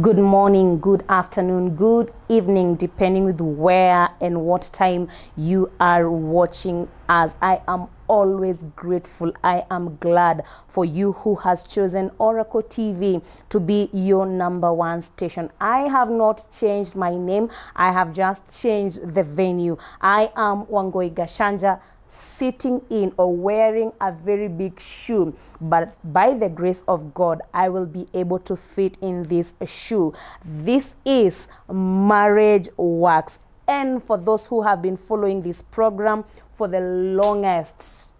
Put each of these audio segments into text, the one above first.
Good morning, good afternoon, good evening, depending with where and what time you are watching us. I am always grateful. I am glad for you who has chosen Oracle TV to be your number one station. I have not changed my name. I have just changed the venue. I am Wangoi Gashanja, sitting in or wearing a very big shoe, but by the grace of God I will be able to fit in this shoe. This is Marriage Works, and for those who have been following this program for the longest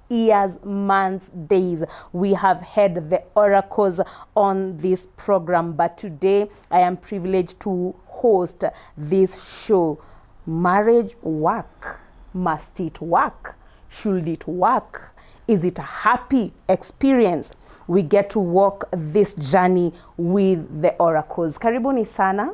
years, months, days, we have had the oracles on this program, but today I am privileged to host this show. Marriage work. Must it work? Should it work? Is it a happy experience? We get to walk this journey with the oracles. Karibuni sana.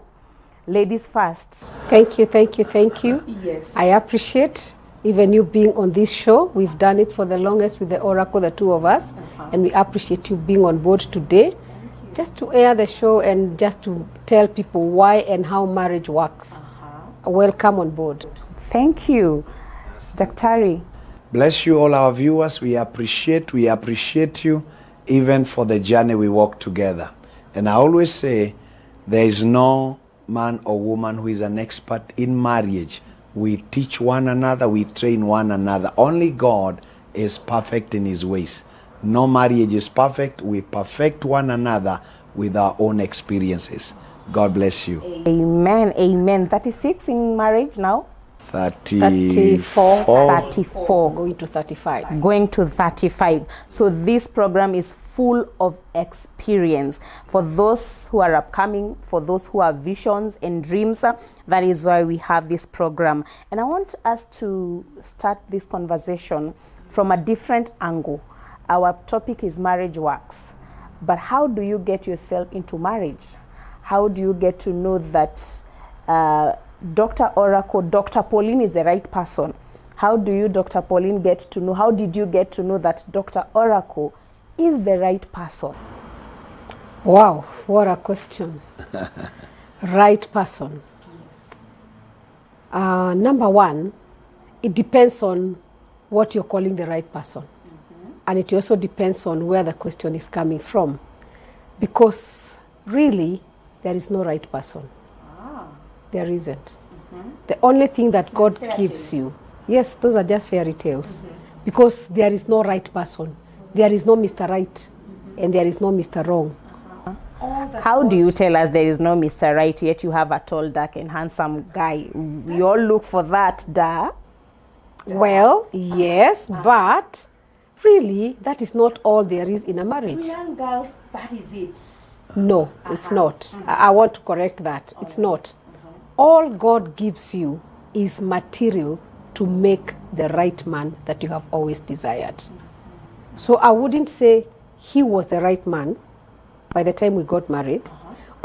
Ladies first. Thank you, thank you, thank you. Yes. I appreciate even you being on this show. We've done it for the longest with the oracle, the two of us, and we appreciate you being on board today. Just to air the show and just to tell people why and how marriage works. Welcome on board. Thank you. Daktari. Bless you all our viewers. We appreciate you even for the journey we walk together. And I always say there is no man or woman who is an expert in marriage. We teach one another, we train one another. Only God is perfect in his ways. No marriage is perfect. We perfect one another with our own experiences. God bless you. Amen. Amen. 36 in marriage now? 34. Going to 35. Going to 35. So this program is full of experience. For those who are upcoming, for those who have visions and dreams, that is why we have this program. And I want us to start this conversation from a different angle. Our topic is marriage works. But how do you get yourself into marriage? How do you get to know that Dr. Oracle, Dr. Pauline is the right person? How do you, Dr. Pauline, get to know? How did you get to know that Dr. Oracle is the right person? Wow, what a question. Right person. Yes. Number one, it depends on what you're calling the right person. And it also depends on where the question is coming from. Because really, there is no right person. There isn't. The only thing that God gives you, yes, those are just fairy tales. Because there is no right person. There is no Mr. Right, and there is no Mr. Wrong. How do you tell us there is no Mr. Right, yet you have a tall, dark, and handsome guy? We all look for that, da? Well, yes, but really, that is not all there is in a marriage. To young girls, that is it. No, it's not. I want to correct that. It's not. All God gives you is material to make the right man that you have always desired. So I wouldn't say he was the right man by the time we got married.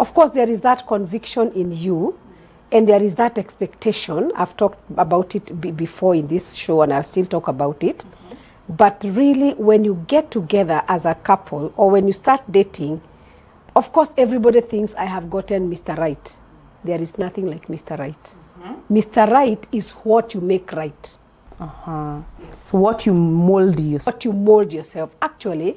Of course, there is that conviction in you, and there is that expectation. I've talked about it before in this show, and I'll still talk about it. But really, when you get together as a couple, or when you start dating, of course, everybody thinks I have gotten Mr. Right. There is nothing like Mr. Right. Mr. Right is what you make right. So what you mold yourself. What you mold yourself. Actually,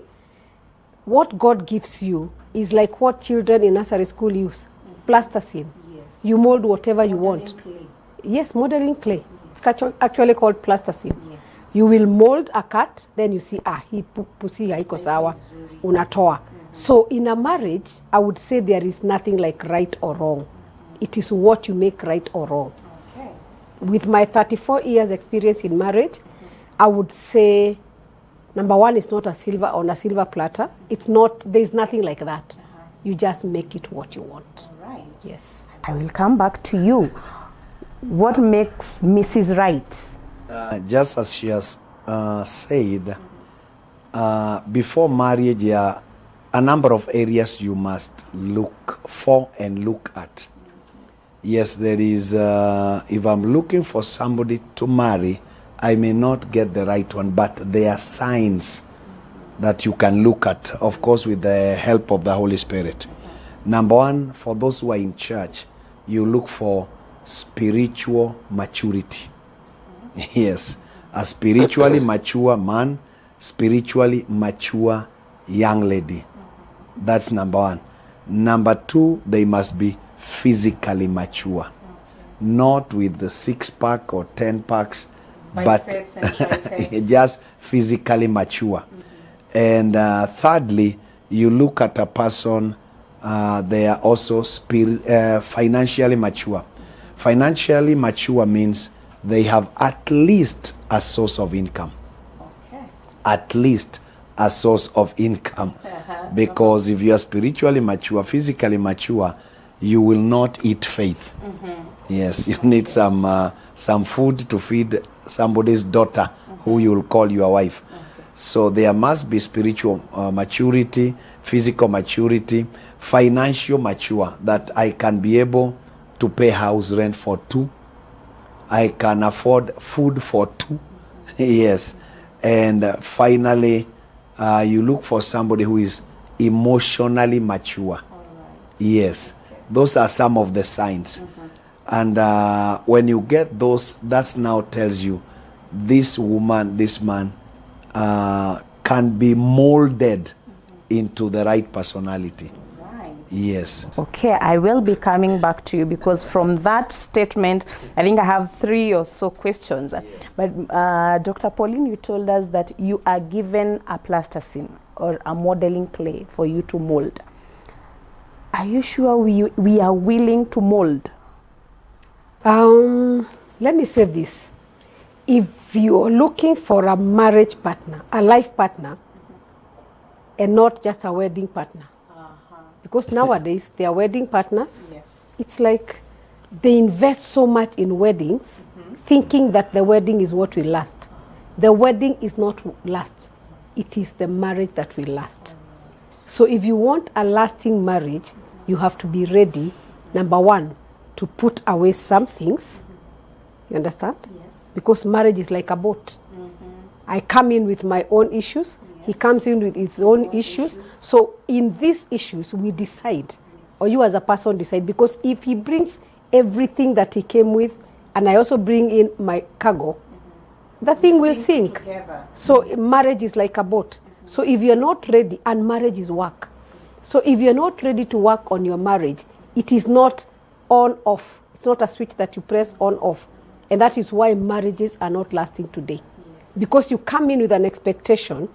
what God gives you is like what children in nursery school use. Plasticine. Yes. You mold whatever you want. Clay. Yes, modeling clay. It's actually called plasticine. Yes. You will mold a cat, then you see, hii pusi haiko sawa, unatoa. So in a marriage, I would say there is nothing like right or wrong. It is what you make right or wrong. Okay. With my 34 years experience in marriage, I would say, number one, it's not a silver on a silver platter. It's not, there's nothing like that. You just make it what you want. All right. Yes. I will come back to you. What makes Mrs. Right? Just as she has said, before marriage, a number of areas you must look for and look at. Yes, there is, if I'm looking for somebody to marry, I may not get the right one, but there are signs that you can look at, of course, with the help of the Holy Spirit. Number one, for those who are in church, you look for spiritual maturity. Yes, a spiritually mature man, spiritually mature young lady. That's number one. Number two, they must be physically mature. Not with the 6-pack or 10-packs, Biceps and but triceps. just physically mature. And thirdly, you look at a person, they are also financially mature. Financially mature means they have at least a source of income. Okay. At least a source of income. Because if you are spiritually mature, physically mature, you will not eat faith. Yes, you need some food to feed somebody's daughter who you will call your wife. So there must be spiritual maturity, physical maturity, financial mature, that I can be able to pay house rent for 2. I can afford food for 2. Yes. And finally, you look for somebody who is emotionally mature. Yes. Those are some of the signs. And when you get those, that now tells you this woman, this man can be molded into the right personality. Right. Yes. Okay, I will be coming back to you, because from that statement, I think I have 3 or so questions. But Dr. Pauline, you told us that you are given a plasticine or a modeling clay for you to mold. Are you sure we are willing to mold? Let me say this. If you are looking for a marriage partner, a life partner, and not just a wedding partner, because nowadays they are wedding partners, Yes. it's like they invest so much in weddings, thinking that the wedding is what will last. The wedding is not last. It is the marriage that will last. So if you want a lasting marriage, you have to be ready, number one, to put away some things. You understand? Yes. Because marriage is like a boat. I come in with my own issues. He comes in with his own issues. So in these issues, we decide, or you as a person decide, because if he brings everything that he came with, and I also bring in my cargo, the thing will sink. Together. So marriage is like a boat. So if you're not ready, and marriage is work. So if you're not ready to work on your marriage, it is not on off. It's not a switch that you press on off. And that is why marriages are not lasting today. Because you come in with an expectation.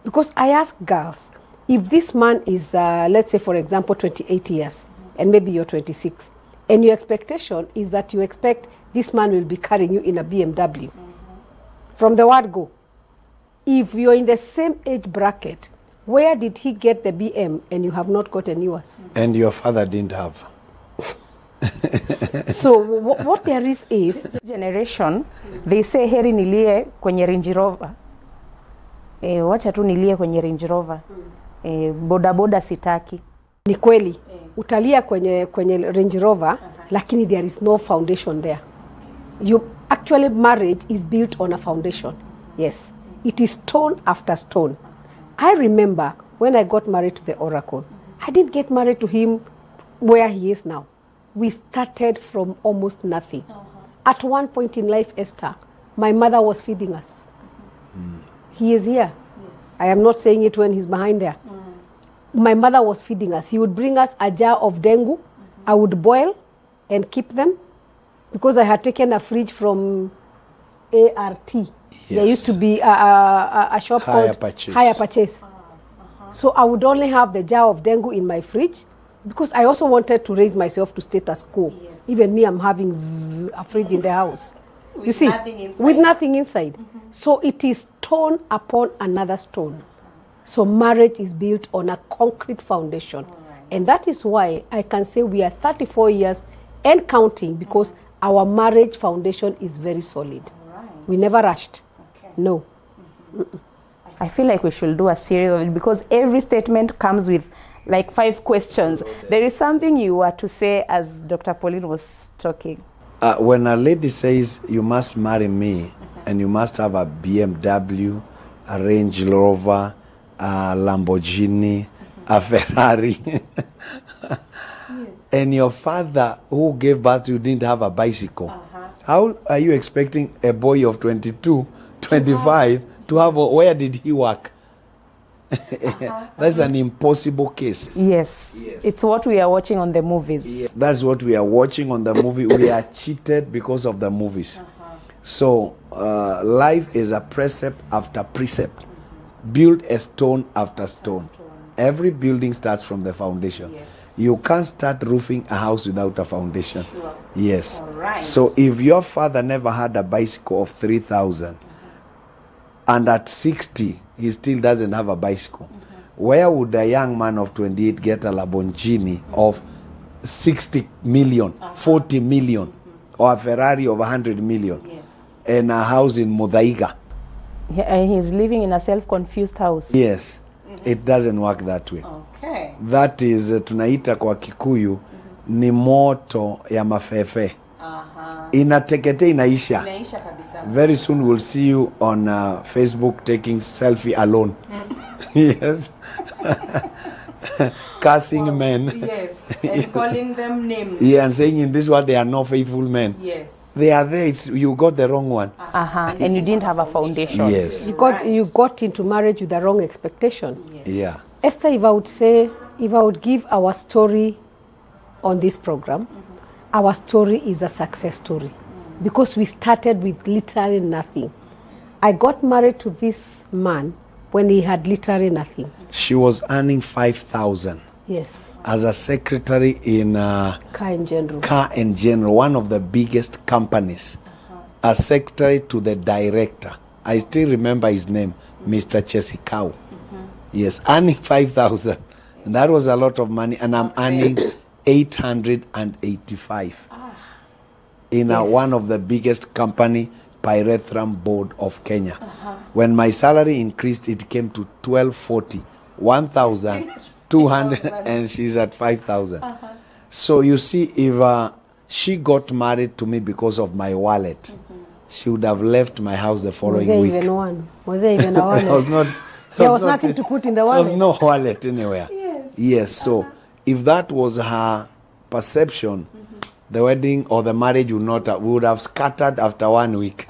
Because I ask girls, if this man is, let's say for example, 28 years, and maybe you're 26, and your expectation is that you expect this man will be carrying you in a BMW. From the word go. If you're in the same age bracket, where did he get the BM and you have not gotten yours? And your father didn't have. So what there is Generation, they say heri nilie kwenye Range Rover. Wacha tu nilie kwenye Range Rover. Boda boda sitaki. ni kweli utalia kwenye Range Rover, lakini there is no foundation there. You actually, marriage is built on a foundation. Yes, it is stone after stone. I remember when I got married to the Oracle, I didn't get married to him where he is now. We started from almost nothing. At one point in life, Esther, my mother was feeding us. He is here. Yes. I am not saying it when he's behind there. My mother was feeding us. He would bring us a jar of dengu. I would boil and keep them, because I had taken a fridge from ART. Yes. There used to be a shop Hire called Purchase. Hire Purchase. So I would only have the jar of dengu in my fridge, because I also wanted to raise myself to status quo. Yes. Even me, I'm having a fridge in the house. With you see, nothing inside. with nothing inside. So it is stone upon another stone. So marriage is built on a concrete foundation. And that is why I can say we are 34 years and counting, because our marriage foundation is very solid. We never rushed. No. I feel like we should do a series of it, because every statement comes with like 5 questions. There is something you were to say as Dr. Pauline was talking. When a lady says you must marry me and you must have a BMW, a Range Rover, a Lamborghini, a Ferrari, and your father who gave birth to you didn't have a bicycle, how are you expecting a boy of 22, 25 to have where did he work? That's an impossible case. Yes. It's what we are watching on the movies. Yes, that's what we are watching on the movie. We are cheated because of the movies. So life is a precept after precept. Build a stone after stone. Every building starts from the foundation. You can't start roofing a house without a foundation. Yes. So if your father never had a bicycle of 3,000 and at 60 he still doesn't have a bicycle, where would a young man of 28 get a Lamborghini of 60 million, 40 million, or a Ferrari of 100 million, and a house in Muthaiga? And he's living in a self-confused house. Yes. It doesn't work that way. Okay. That is tunaita kwa Kikuyu ni moto ya mafefe. Inatekete inaisha. Very soon we'll see you on Facebook taking selfie alone. Yes. Cursing men. Yes. And calling them names. Yeah, and saying in this world they are not faithful men. Yes. They are there. You got the wrong one. And you didn't have a foundation. Yes. You got into marriage with the wrong expectation. Yeah. Esther, if I would give our story on this program, our story is a success story because we started with literally nothing. I got married to this man when he had literally nothing. She was earning 5,000 Yes, as a secretary in car in general. Car and General, one of the biggest companies. A secretary to the director. I still remember his name, Mr. Chesikau. Yes, earning 5,000. And that was a lot of money. And I'm earning 885 in one of the biggest company, Pyrethrum Board of Kenya. When my salary increased, it came to 1240, 1,200, and she's at 5,000. So you see, if she got married to me because of my wallet, she would have left my house the following week. Was there even one? Was there even a wallet? There was nothing to put in the wallet. There was no wallet anywhere. Yes. So if that was her perception, the wedding or the marriage would have scattered after 1 week.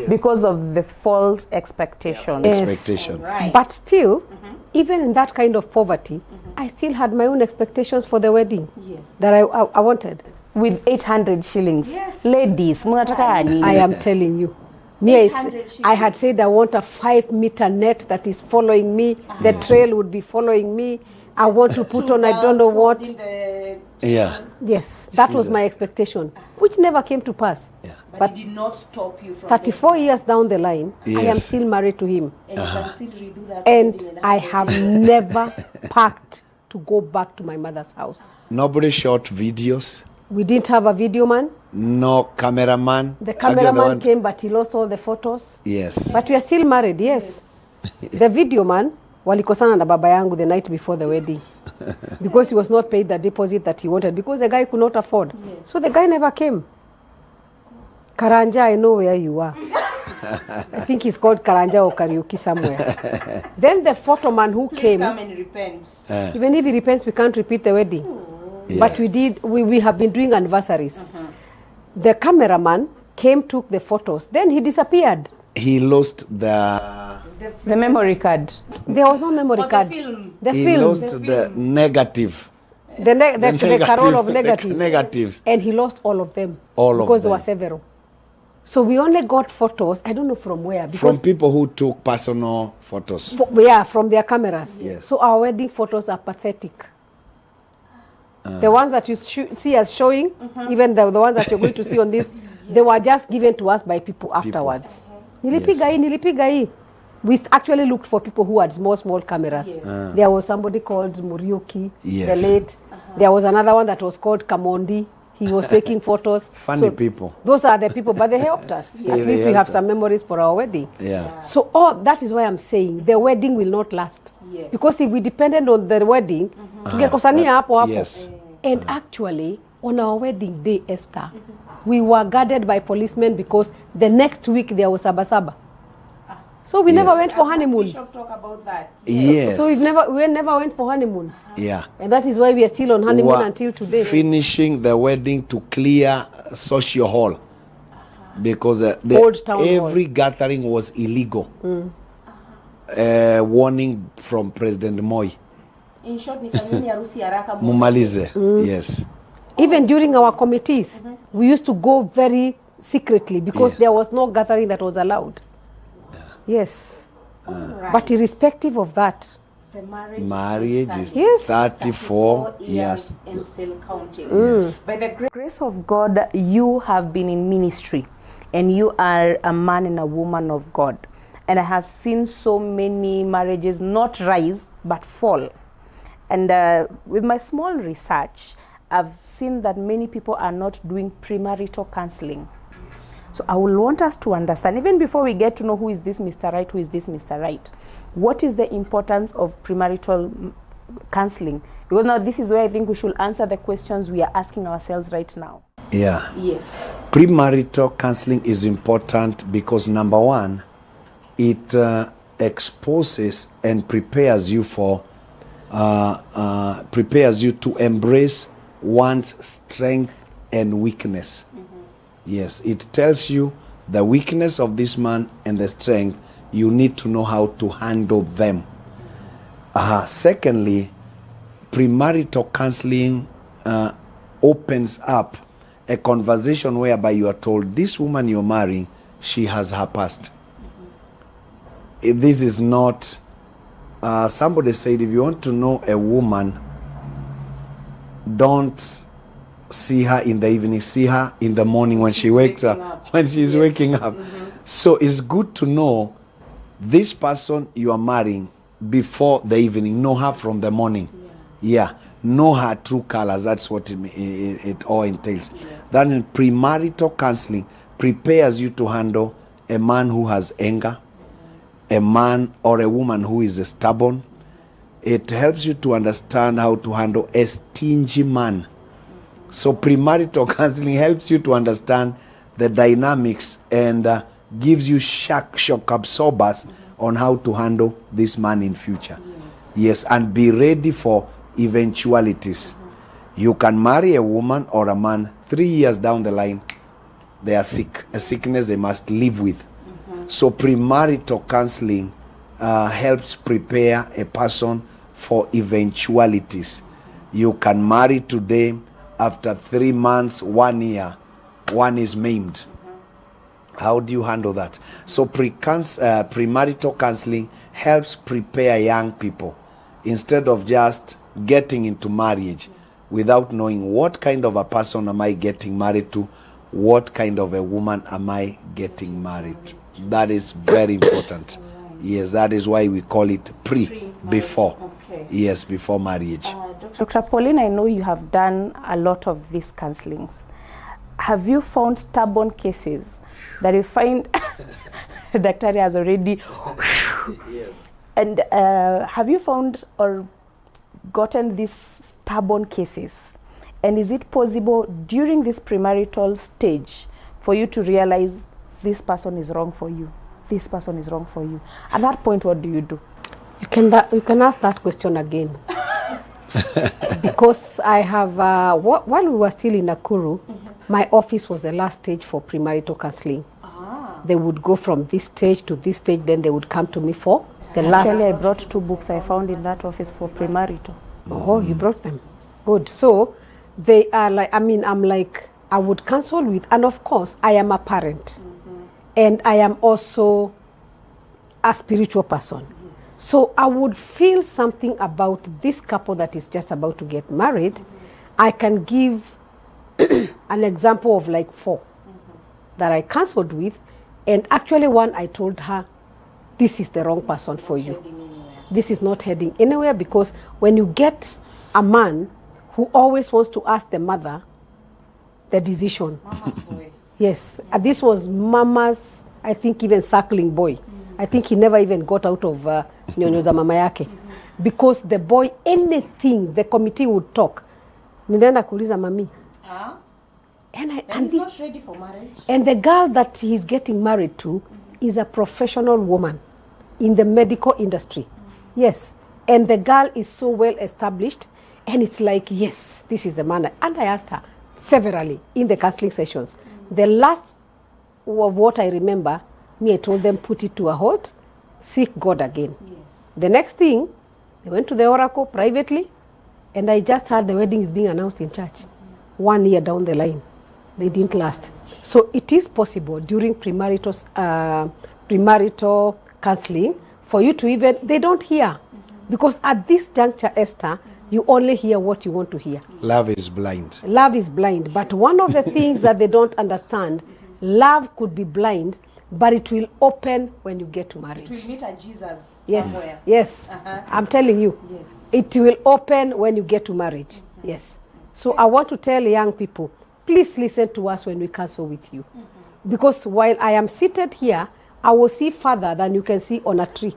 Because of the false expectation. Expectation. Right. But still, even in that kind of poverty, I still had my own expectations for the wedding that I wanted. With 800 shillings. Ladies, munataka nini? I am telling you. I had said I want a 5-meter net that is following me. The trail would be following me. I want to put on I don't know what. Yeah. Yes, that was my expectation, which never came to pass. But it did not stop you from 34 years down the line, I am still married to him. And you can still redo that. And I have never packed to go back to my mother's house. Nobody shot videos. We didn't have a video man. No cameraman. The cameraman came, but he lost all the photos. Yes. But we are still married, yes. The video man, walikosana na baba yangu the night before the wedding. Because he was not paid the deposit that he wanted. Because the guy could not afford. So the guy never came. Karanja, I know where you are. I think he's called Karanja or Karaoke somewhere. Then the photo man who came. Come and repent. Even if he repents, we can't repeat the wedding. Yes. But we have been doing anniversaries. The cameraman came, took the photos, then he disappeared. He lost the memory card. There was no memory card. The he film. lost the negative. The carol of negatives. Negatives. And he lost all of them. All of because them. There were several. So we only got photos, I don't know from where. Because From people who took personal photos. From their cameras. Yes. So our wedding photos are pathetic. The ones that you see us showing, even the ones that you're going to see on this, they were just given to us by people afterwards. Nilipiga hii. We actually looked for people who had small cameras. There was somebody called Muriuki, the late. There was another one that was called Kamondi. He was taking photos. Funny people. Those are the people, but they helped us. At least we have some memories for our wedding. Yeah. So that is why I'm saying the wedding will not last. Yes. Because if we depended on the wedding, tungekosania hapo. Yes. And actually, on our wedding day, Esther, we were guarded by policemen because the next week there was Sabasaba. So we never Yes. went for honeymoon. Bishop talk about that. Yes. So we never went for honeymoon. Yeah. And that is why we are still on honeymoon Were until today. finishing the wedding to clear social hall because Old Town every gathering was illegal. Warning from President Moi. In short, nifanyeni harusi haraka Mumalize. Yes. Even during our committees, we used to go very secretly because Yeah. there was no gathering that was allowed. Yes. Right. But irrespective of that, the Marriage is Yes. 34 years. and still counting. Yes. By the grace of God, you have been in ministry and you are a man and a woman of God. And I have seen so many marriages not rise but fall. And with my small research, I've seen that many people are not doing premarital counseling. So I will want us to understand, even before we get to know who is this Mr. Right, who is this Mr. Right, what is the importance of premarital counseling? Because now this is where I think we should answer the questions we are asking ourselves right now. Yeah. Yes. Premarital counseling is important because number one, it exposes and prepares you for prepares you to embrace one's strength and weakness. Yes, it tells you the weakness of this man and the strength. You need to know how to handle them. Secondly, premarital counseling opens up a conversation whereby you are told, this woman you're marrying, she has her past. This is not, somebody said, if you want to know a woman, don't see her in the evening, see her in the morning when she wakes up, when she's waking up. So it's good to know this person you are marrying before the evening. Know her from the morning. Yeah. Know her true colors. That's what it all entails. Then premarital counseling prepares you to handle a man who has anger, a man or a woman who is stubborn. It helps you to understand how to handle a stingy man. So premarital counseling helps you to understand the dynamics and gives you shock absorbers on how to handle this man in future. Yes, and be ready for eventualities. You can marry a woman or a man 3 years down the line, they are sick, a sickness they must live with. So premarital counseling helps prepare a person for eventualities. You can marry today, after 3 months, 1 year, one is maimed. How do you handle that? So premarital counseling helps prepare young people instead of just getting into marriage without knowing what kind of a person am I getting married to, what kind of a woman am I getting married to. That is very important. Yes, that is why we call it before. Okay. Yes, before marriage. Dr. Pauline, I know you have done a lot of these counselings. Have you found stubborn cases that you find Dr. has already Yes. and have you found or gotten these stubborn cases? And is it possible during this premarital stage for you to realize this person is wrong for you? This person is wrong for you. At that point, what do you do? you can ask that question again. Because I have, while we were still in Nakuru, my office was the last stage for premarital counseling. They would go from this stage to this stage, then they would come to me for the Actually, I last. brought 2 books I found in that office for premarital. Oh, you brought them. Good. So they are like, I'm like, I would counsel with, and of course, I am a parent. And I am also a spiritual person. So I would feel something about this couple that is just about to get married. I can give an example of like 4 that I counseled with. And actually one, I told her, this is the wrong person for you. This is not heading anywhere, because when you get a man who always wants to ask the mother the decision. Mama's boy. Yes, this was Mama's, I think, even suckling boy. I think he never even got out of nyonyo za mama yake. Because the boy, anything the committee would talk, ninaenda kuuliza mami. And he's not ready for marriage. And the girl that he's getting married to is a professional woman. in the medical industry. Yes. And the girl is so well established, and it's like, yes, this is the man. And I asked her severally in the counseling sessions. The last of what I remember, I told them, put it to a halt, seek God again. Yes. The next thing, they went to the oracle privately, and I just heard the wedding is being announced in church. 1 year down the line, they didn't last. So it is possible during premarital counseling for you to even, they don't hear. Because at this juncture, Esther, you only hear what you want to hear. Love is blind. Love is blind. But one of the things that they don't understand, love could be blind, but it will open when you get to marriage. It will meet a Jesus Yes, somewhere. yes. Uh-huh. I'm telling you. Yes. It will open when you get to marriage. Yes. So I want to tell young people, please listen to us when we counsel with you. Because while I am seated here, I will see further than you can see on a tree,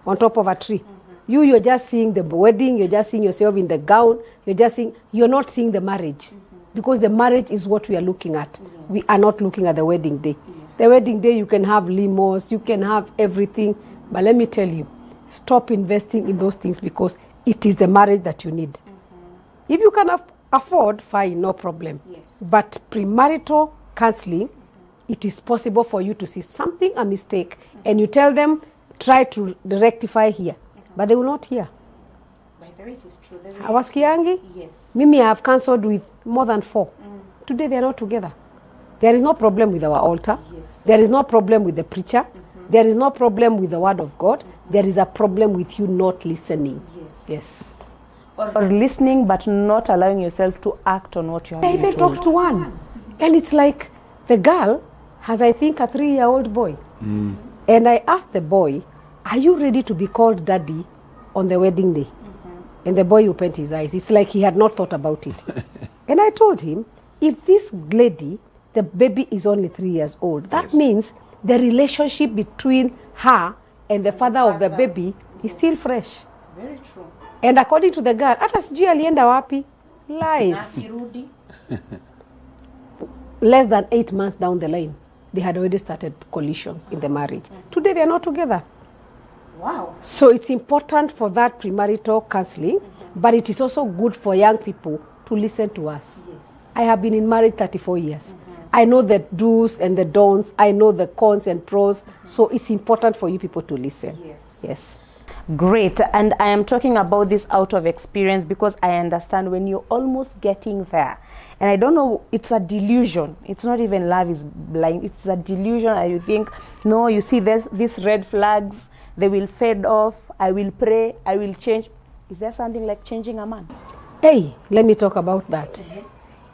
on top of a tree. You're just seeing the wedding, you're just seeing yourself in the gown, you're not seeing the marriage. Because the marriage is what we are looking at. Yes. We are not looking at the wedding day. Yes. The wedding day, you can have limos, you can have everything. But let me tell you, stop investing in those things because it is the marriage that you need. If you can afford, fine, no problem. Yes. But premarital counseling, it is possible for you to see something, a mistake, and you tell them, try to rectify here. But they will not hear. By the way, it is true. Hawaskiangi? Yes. Mimi, I have counseled with more than 4. Today they are not together. There is no problem with our altar. Yes. There is no problem with the preacher. There is no problem with the word of God. There is a problem with you not listening. Yes. Yes. Or listening but not allowing yourself to act on what you have I been even told. talked to one. And it's like the girl has, I think, a 3-year-old boy. And I asked the boy, are you ready to be called daddy on the wedding day? And the boy opened his eyes. It's like he had not thought about it. And I told him, if this lady, the baby is only 3 years old, that means the relationship between her and the father of the baby is still fresh. Very true. And according to the girl, hata sijui alienda wapi. Lies. Akirudi. Less than 8 months down the line, they had already started collisions in the marriage. Today they are not together. Wow. So it's important for that premarital counseling, but it is also good for young people to listen to us. Yes. I have been in marriage 34 years. I know the do's and the don'ts. I know the cons and pros. So it's important for you people to listen. Yes. Yes. Great. And I am talking about this out of experience because I understand when you're almost getting there. And I don't know, it's a delusion. It's not even love is blind. It's a delusion. And you think, no, you see these red flags, they will fade off. I will pray. I will change. Is there something like changing a man? Hey, let me talk about that.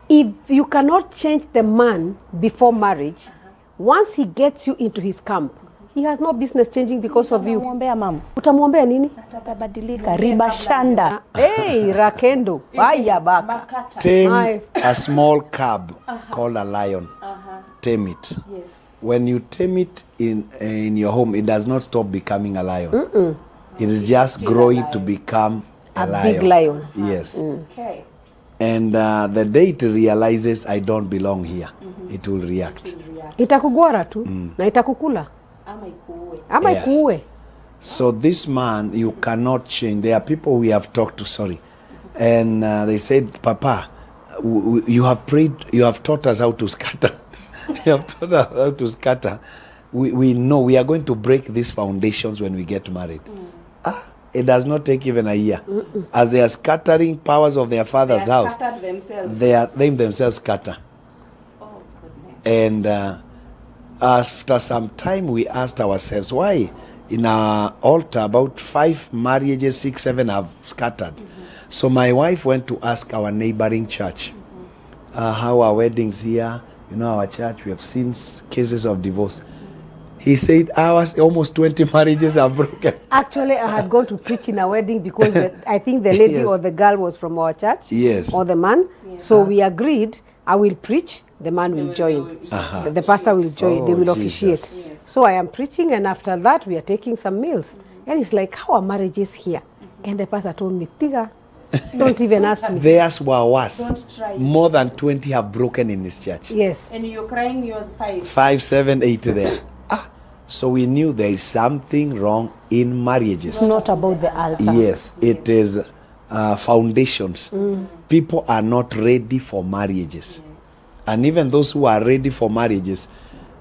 If you cannot change the man before marriage, once he gets you into his camp, he has no business changing because of you. Utamwombea mama. Utamwombea nini? Atabadilika. Riba shanda. Hey, Rakendo. Aya baka. Tame a small cub called a lion. Tame it. Yes. When you tame it in your home, it does not stop becoming a lion. It is just growing to become a lion. Big lion. Yes. Okay. And the day it realizes I don't belong here, it will react. Itakugwara tu na itakukula. Ama ikuue. Ama Yes. ikuue. So this man, you cannot change. There are people we have talked to, and they said, Papa, you have prayed, you have taught us how to scatter. You have taught us how to scatter. We know we are going to break these foundations when we get married. It does not take even a year. As they are scattering powers of their father's house, Scattered themselves. they themselves scatter. Oh, goodness. And after some time, we asked ourselves, why in our altar about 5 marriages, 6, 7 have scattered? So my wife went to ask our neighboring church, how are weddings here? You know, our church, we have seen cases of divorce. He said ours, almost 20 marriages are broken. Actually, I had gone to preach in a wedding because I think the lady Yes. or the girl was from our church. Yes. Or the man. So we agreed, I will preach, the man will join. The pastor will join, they Oh, will Jesus. officiate. So I am preaching, and after that, we are taking some meals. And it's like, how are marriages here? And the pastor told me, Tiga, don't even ask me. Theirs were worse. Don't try it. More than 20 have broken in this church. Yes. And you're crying yours 5. 5, 7, 8 there. So we knew there is something wrong in marriages. It's not about the altar. Yes, it is foundations. People are not ready for marriages. And even those who are ready for marriages,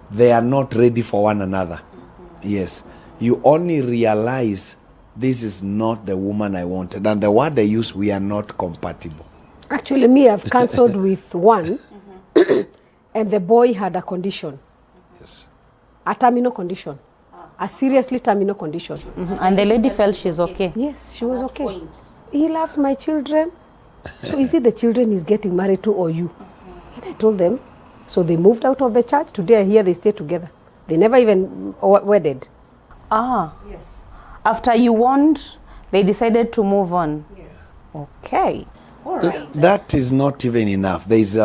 they are not ready for one another. Yes. You only realize this is not the woman I wanted. And the word they use, we are not compatible. Actually, me, I've cancelled with one, and the boy had a condition, Yes. a terminal condition, a seriously terminal condition. And the lady felt she's okay. Yes, she was okay. He loves my children. So is it the children he's getting married to or you? And I told them. So they moved out of the church. Today I hear they stay together. They never even wedded. Ah, Yes. after you warned, they decided to move on. Yes. Okay. All right. That is not even enough. There is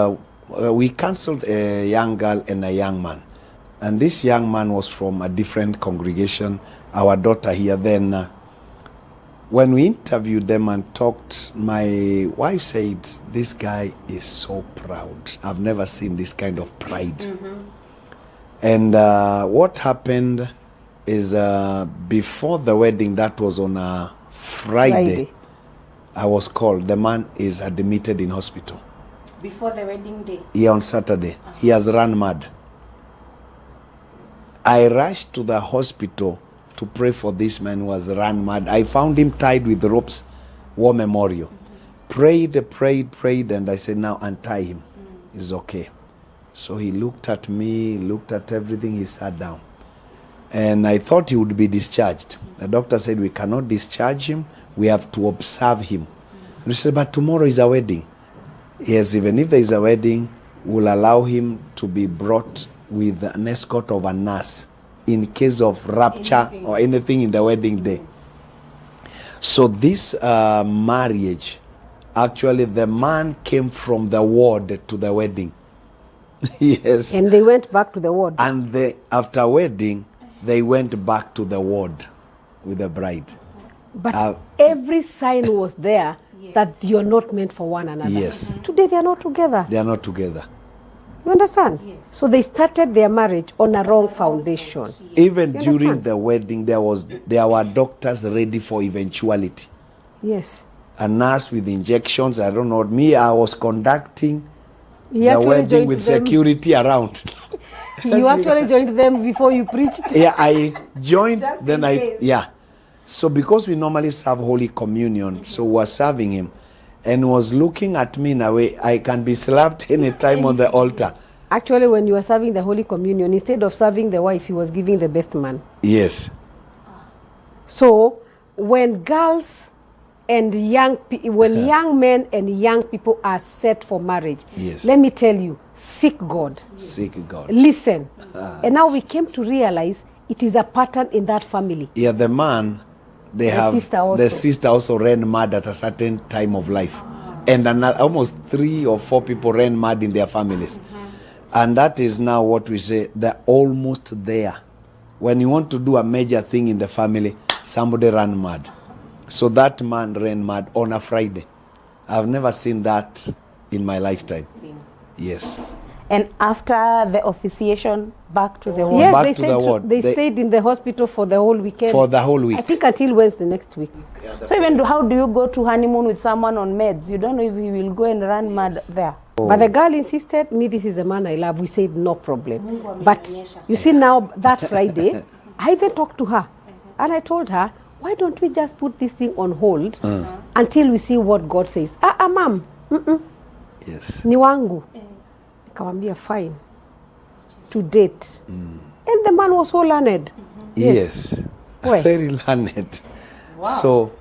we cancelled a young girl and a young man. And this young man was from a different congregation. Our daughter here then, when we interviewed them and talked, my wife said, this guy is so proud. I've never seen this kind of pride. And what happened is before the wedding, that was on a Friday, I was called. The man is admitted in hospital. Before the wedding day. Yeah, on Saturday. He has run mad. I rushed to the hospital to pray for this man who was run mad. I found him tied with ropes, War Memorial. Prayed, and I said, now untie him. It's okay. So he looked at me, looked at everything, he sat down. And I thought he would be discharged. The doctor said, we cannot discharge him, we have to observe him. And we said, but tomorrow is a wedding. Yes, even if there is a wedding, we'll allow him to be brought with an escort of a nurse in case of rupture or anything in the wedding day. So this marriage, actually the man came from the ward to the wedding. Yes. And they went back to the ward. And after wedding, they went back to the ward with the bride. But every sign was there that you're not meant for one another. Yes. Today they are not together. They are not together. You understand? Yes. So they started their marriage on a wrong foundation. Even You during understand? the wedding, there were doctors ready for eventuality. Yes. A nurse with injections. I don't know. Me, I was conducting He the actually wedding joined with them. security around. You actually joined them before you preached. Yeah, I joined. Just Then in case. yeah. So because we normally serve Holy Communion, so we were serving him, and was looking at me in a way I can be slapped anytime on the altar. Actually, when you were serving the Holy Communion, instead of serving the wife, he was giving the best man. Yes. So when girls and young men and young people are set for marriage, Yes. let me tell you, seek God. Seek God. Listen. And now we came to realize it is a pattern in that family. Yeah, the man, sister also. the sister also ran mad at a certain time of life. And almost 3 or 4 people ran mad in their families. And that is now what we say, they're almost there. When you want to do a major thing in the family, somebody ran mad. So that man ran mad on a Friday. I've never seen that in my lifetime. Yes. And after the officiation, back to the ward. Yes, Back they, to the ward. they stayed in the hospital for the whole weekend. For the whole week. I think until Wednesday next week. So even how do you go to honeymoon with someone on meds? You don't know if he will go and run mad there. But the girl insisted, me, this is the man I love. We said, no problem. But you see now, that Friday, I even talked to her. And I told her, why don't we just put this thing on hold until we see what God says? Ma'am, Yes. ni wangu. Nikamwambia, fine. To date. And the man was so learned. Yes. Why? Very learned. So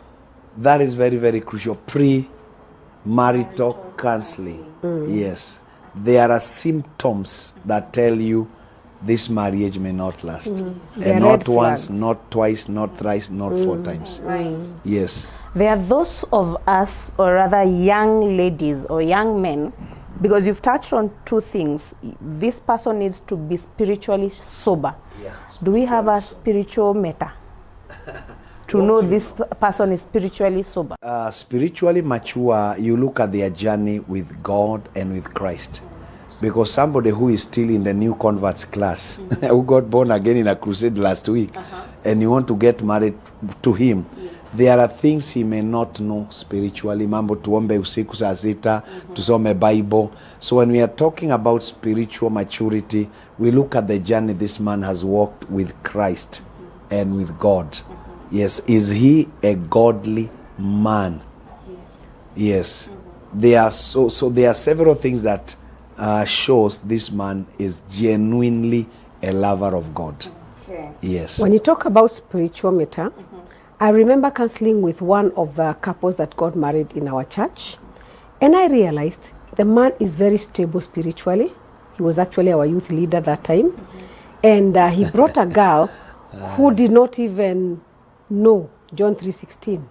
that is very, very crucial. Pre-marital counseling. Yes. There are symptoms that tell you this marriage may not last. They are And not red once, flags. not twice, not thrice, not 4 times. Yes. There are those of us, or rather young ladies or young men, because you've touched on 2 things. This person needs to be spiritually sober. Yeah. Do we have a spiritual meta to know this person is spiritually sober? Spiritually mature, you look at their journey with God and with Christ. Because somebody who is still in the new converts class, who got born again in a crusade last week, and you want to get married to him, there are things he may not know spiritually. Mambo tuombe usiku saa sita, tusome Bible. So when we are talking about spiritual maturity, we look at the journey this man has walked with Christ and with God. Yes, is he a godly man? Yes. There are there are several things that shows this man is genuinely a lover of God. Okay. Yes. When you talk about spiritual matter, I remember counseling with one of the couples that got married in our church, and I realized the man is very stable spiritually. He was actually our youth leader that time, and he brought a girl who did not even know John 3:16.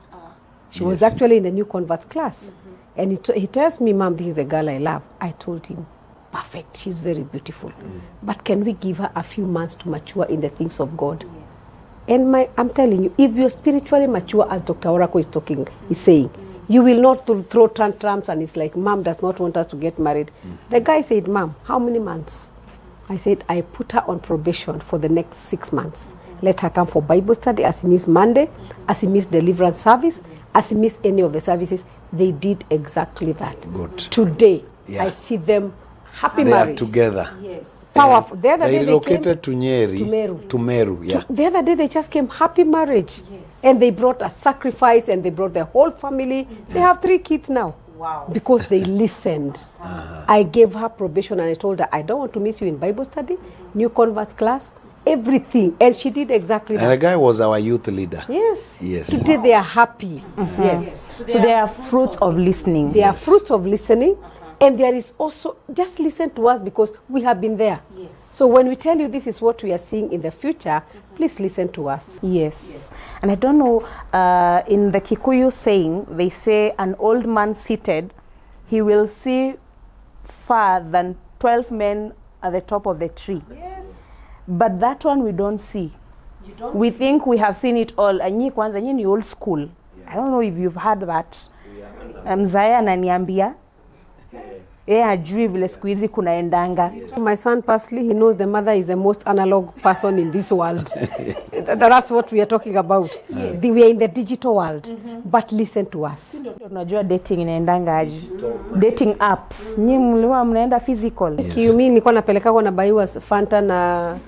She was Yes. actually in the new converts class, and he tells me, "Mom, this is the girl I love." I told him, "Perfect, she's very beautiful, but can we give her a few months to mature in the things of God?" And I'm telling you, if you're spiritually mature, as Dr. Oracle is saying, you will not throw tantrums and it's like, Mom does not want us to get married. The guy said, "Mom, how many months?" I said, "I put her on probation for the next 6 months. Let her come for Bible study as he missed Monday, as he missed deliverance service, as he missed any of the services." They did exactly that. Good. Today, Yeah. I see them happy They are married. together. Powerful. The other They day relocated to Nyeri. to Meru. To Meru, yeah. The other day they just came happy marriage. And they brought a sacrifice and they brought the whole family. They have 3 kids now. Wow. Because they listened. I gave her probation and I told her, "I don't want to miss you in Bible study, new converts class, everything." And she did exactly And the that. guy was our youth leader. Yes. Yes. Today they are happy. Yes. So there are fruits of listening. They are fruits of listening. And there is also, just listen to us because we have been there. So when we tell you this is what we are seeing in the future, please listen to us. Yes. And I don't know, in the Kikuyu saying, they say an old man seated, he will see far than 12 men at the top of the tree. Yes. But that one we don't see. We think we have seen it all. Anyi kwanza, anyi ni old school. I don't know if you've heard that. Mzaya ananiambia, hajui vile siku hizi kunaendanga. My son personally, he knows the mother is the most analog person in this world. That's what we are talking about. We are in the digital world. But listen to us. Unajua dating inaendanga aje. Dating apps. Nyi mliwa mnaenda physical. Kiumi nilikuwa napeleka kwa nabaiwa Fanta na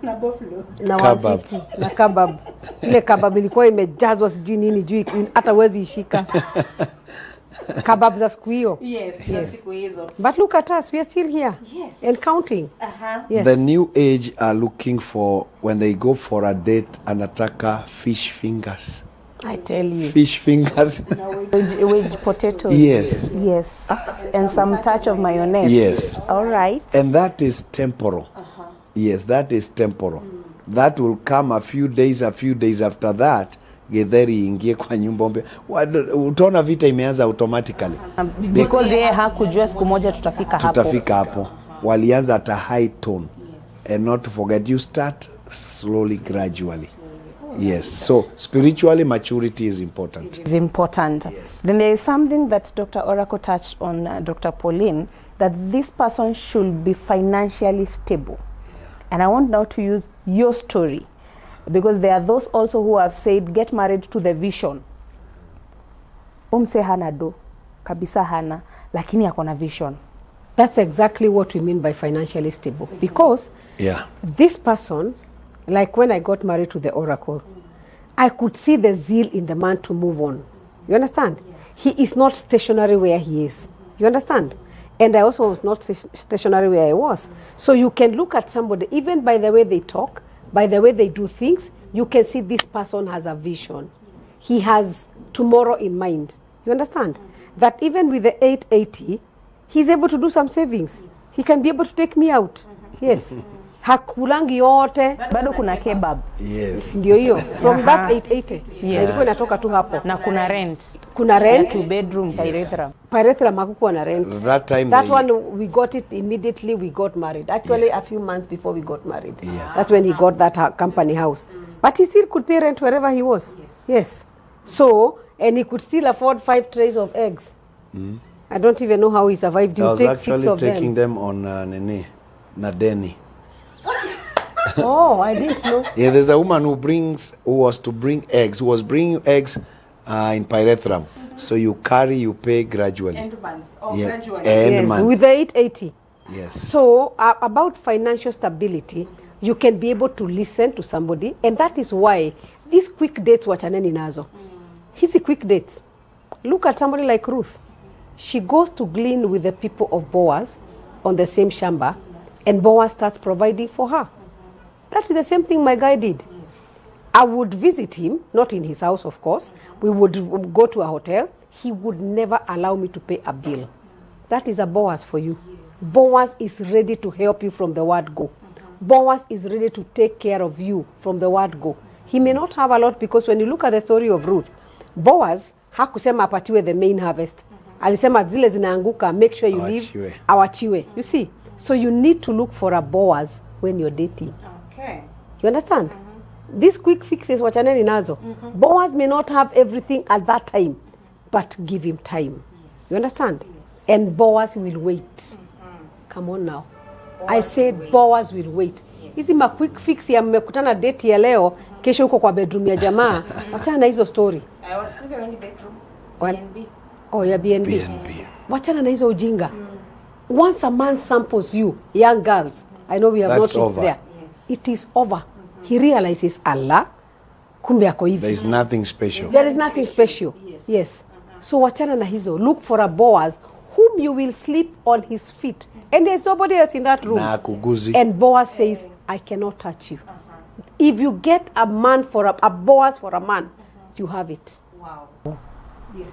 Kebab. 150 na kebab. Ile kebab ilikuwa imejazwa sijui nini juu hata huwezi ishika. Kebab za siku hiyo. Yes. Siku hizo. But look at us, we are still here. Yes. And counting. Yes. The new age are looking for, when they go for a date, anataka fish fingers. I tell you. Fish fingers. With potatoes. Yes. Yes. And some touch of mayonnaise. Yes. All right. And that is temporal. Yes, that is temporal. That will come a few days after that. Githeri ingie kwa nyumba mpya. Utaona vita imeanza automatically. Because yeye hakujua siku moja tutafika hapo. Tutafika hapo. Walianza at a high tone. And not to forget, you start slowly, gradually. Yes. So spiritually, maturity is important. It's important. Yes. Then there is something that Dr. Oracle touched on, Dr. Pauline, that this person should be financially stable. And I want now to use your story, because there are those also who have said, get married to the vision. Umse hana do, kabisa hana, lakini akona vision. That's exactly what we mean by financially stable. Because Yeah. this person, like when I got married to the Oracle, I could see the zeal in the man to move on. You understand? He is not stationary where he is. You understand? And I also was not stationary where I was. So you can look at somebody, even by the way they talk, by the way they do things, you can see this person has a vision. He has tomorrow in mind. You understand? That even with the 880, he's able to do some savings. He can be able to take me out. Yes. Hakulangi yote. Bado kuna kebab. Yes. Ndio hiyo. From that 880. Yes. Ilikuwa inatoka tu hapo. Na kuna rent. Kuna rent. 2 bedroom Pyrethra. Pyrethra hakukuwa na rent. That time That they- one we got it immediately we got married. Actually a few months before we got married. Yeah. That's when he got that company house. But he still could pay rent wherever he was. Yes. So, and he could still afford 5 trays of eggs. I don't even know how he survived. I You was take 6 actually of taking them. them on Nadeni. Oh, I didn't know. Yeah, there's a woman who was to bring eggs, who was bringing eggs in Pyrethrum. So you carry, you pay gradually. End month. Oh, Yes. gradually. End Yes, month. with the 880. Yes. So about financial stability, you can be able to listen to somebody, and that is why these quick dates wachaneni nazo. Hizi quick dates. Look at somebody like Ruth. She goes to glean with the people of Boaz on the same shamba, and Boaz starts providing for her. That is the same thing my guy did. I would visit him, not in his house, of course. We would go to a hotel. He would never allow me to pay a bill. That is a Boaz for you. Boaz is ready to help you from the word go. Boaz is ready to take care of you from the word go. He may not have a lot, because when you look at the story of Ruth, Boaz hakusema apatiwe the main harvest. Alisema zile zinaanguka, make sure you leave, awachiwe. You see? So you need to look for a Boaz when you're dating. Okay. You understand? These quick fixes wachaneni nazo. Boaz may not have everything at that time, but give him time. You understand? And Boaz will wait. Come on now. I said Boaz will wait. Hizi ma quick fix ya mmekutana date ya leo, kesho uko kwa bedroom ya jamaa. Wachana na hizo story. I was squeezing in the bedroom. BNB. Oh, ya BNB. BNB. Wachana na hizo ujinga. Once a man samples you, young girls, I know we have That's not reached over. there. It is over. He realizes Allah, kumbe ako hivi. There is nothing special. There is nothing special. Yes. So wachana na hizo. Look for a Boaz whom you will sleep on his feet. And there's nobody else in that room. Na kuguzi. And Boaz says, I cannot touch you. If you get a man for a Boaz for a man, you have it. Wow. Yes.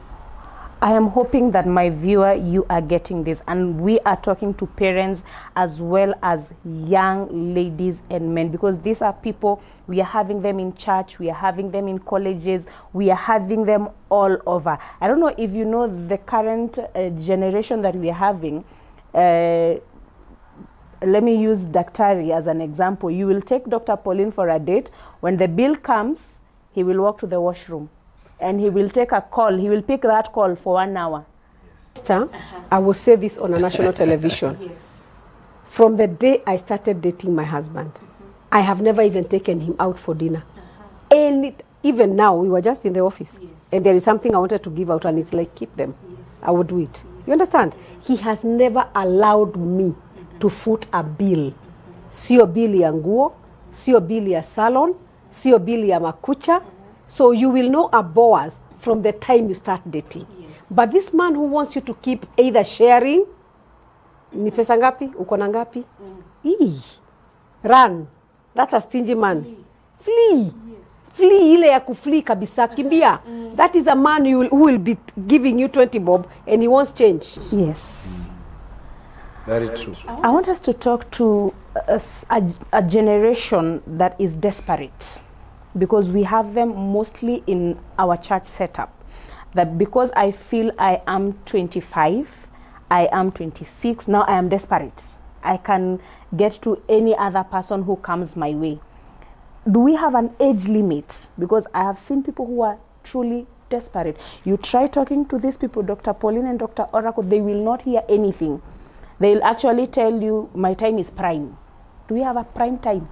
I am hoping that my viewer, you are getting this, and we are talking to parents as well as young ladies and men, because these are people, we are having them in church, we are having them in colleges, we are having them all over. I don't know if you know the current generation that we are having. Let me use Daktari as an example. You will take Dr. Pauline for a date. When the bill comes, he will walk to the washroom. And he will take a call. He will pick that call for 1 hour. Sister, I will say this on a national television. From the day I started dating my husband, I have never even taken him out for dinner. And even now, we were just in the office. And there is something I wanted to give out, and it's like, keep them. I would do it. You understand? He has never allowed me to foot a bill. Sio bill ya nguo, sio bill ya salon, sio bill ya makucha. So you will know a Boaz from the time you start dating. But this man who wants you to keep either sharing, ni pesa ngapi? Uko na ngapi? Run. That's a stingy man. Flee. Flee ile ya kuflee kabisa, kimbia. That is a man who will be giving you 20 bob and he wants change. Yes. Very true. I want us to talk to a generation that is desperate, because we have them mostly in our church setup. That because I feel I am 25, I am 26, now I am desperate. I can get to any other person who comes my way. Do we have an age limit? Because I have seen people who are truly desperate. You try talking to these people, Dr. Pauline and Dr. Oracle, they will not hear anything. They'll actually tell you, my time is prime. Do we have a prime time?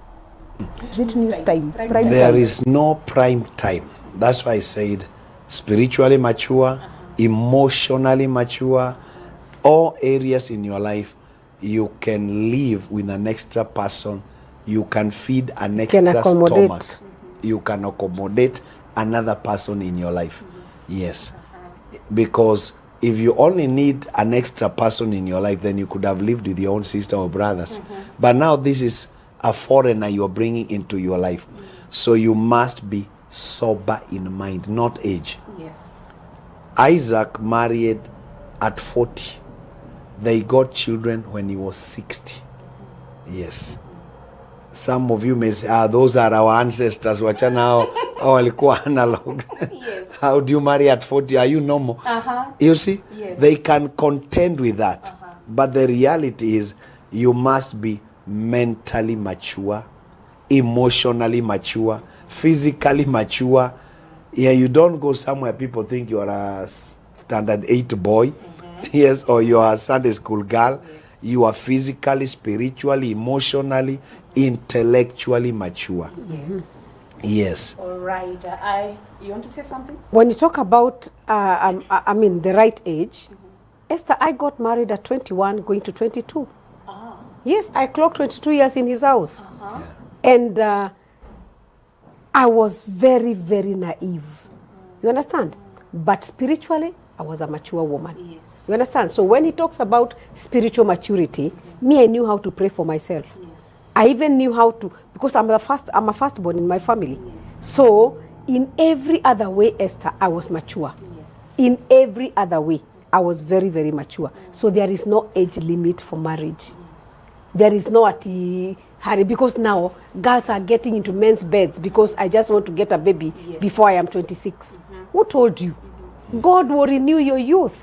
Is it news time? Prime There time? is no prime time. That's why I said spiritually mature, emotionally mature, all areas in your life, you can live with an extra person. You can feed an extra stomach. You can accommodate another person in your life. Yes. Because if you only need an extra person in your life, then you could have lived with your own sister or brothers. But now this is a foreigner you're bringing into your life. So you must be sober in mind, not age. Yes. Isaac married at 40. They got children when he was 60. Yes. Some of you may say, those are our ancestors. Wachana hao walikuwa analog. Yes. How do you marry at 40? Are you normal? You see? Yes. They can contend with that. But the reality is you must be mentally mature, emotionally mature, physically mature. Yeah, you don't go somewhere people think you are a standard 8 boy yes, or you are a Sunday school girl, you are physically, spiritually, emotionally, intellectually mature. Yes. All right. You want to say something? When you talk about, the right age, Esther, I got married at 21, going to 22. Yes, I clocked 22 years in his house. And I was very, very naive. You understand? But spiritually, I was a mature woman. Yes. You understand? So when he talks about spiritual maturity, me, I knew how to pray for myself. Yes. I even knew how to, because I'm a firstborn in my family. So in every other way, Esther, I was mature. Yes. In every other way, I was very, very mature. So there is no age limit for marriage. There is no hurry, because now girls are getting into men's beds because I just want to get a baby before I am 26. Who told you? God will renew your youth.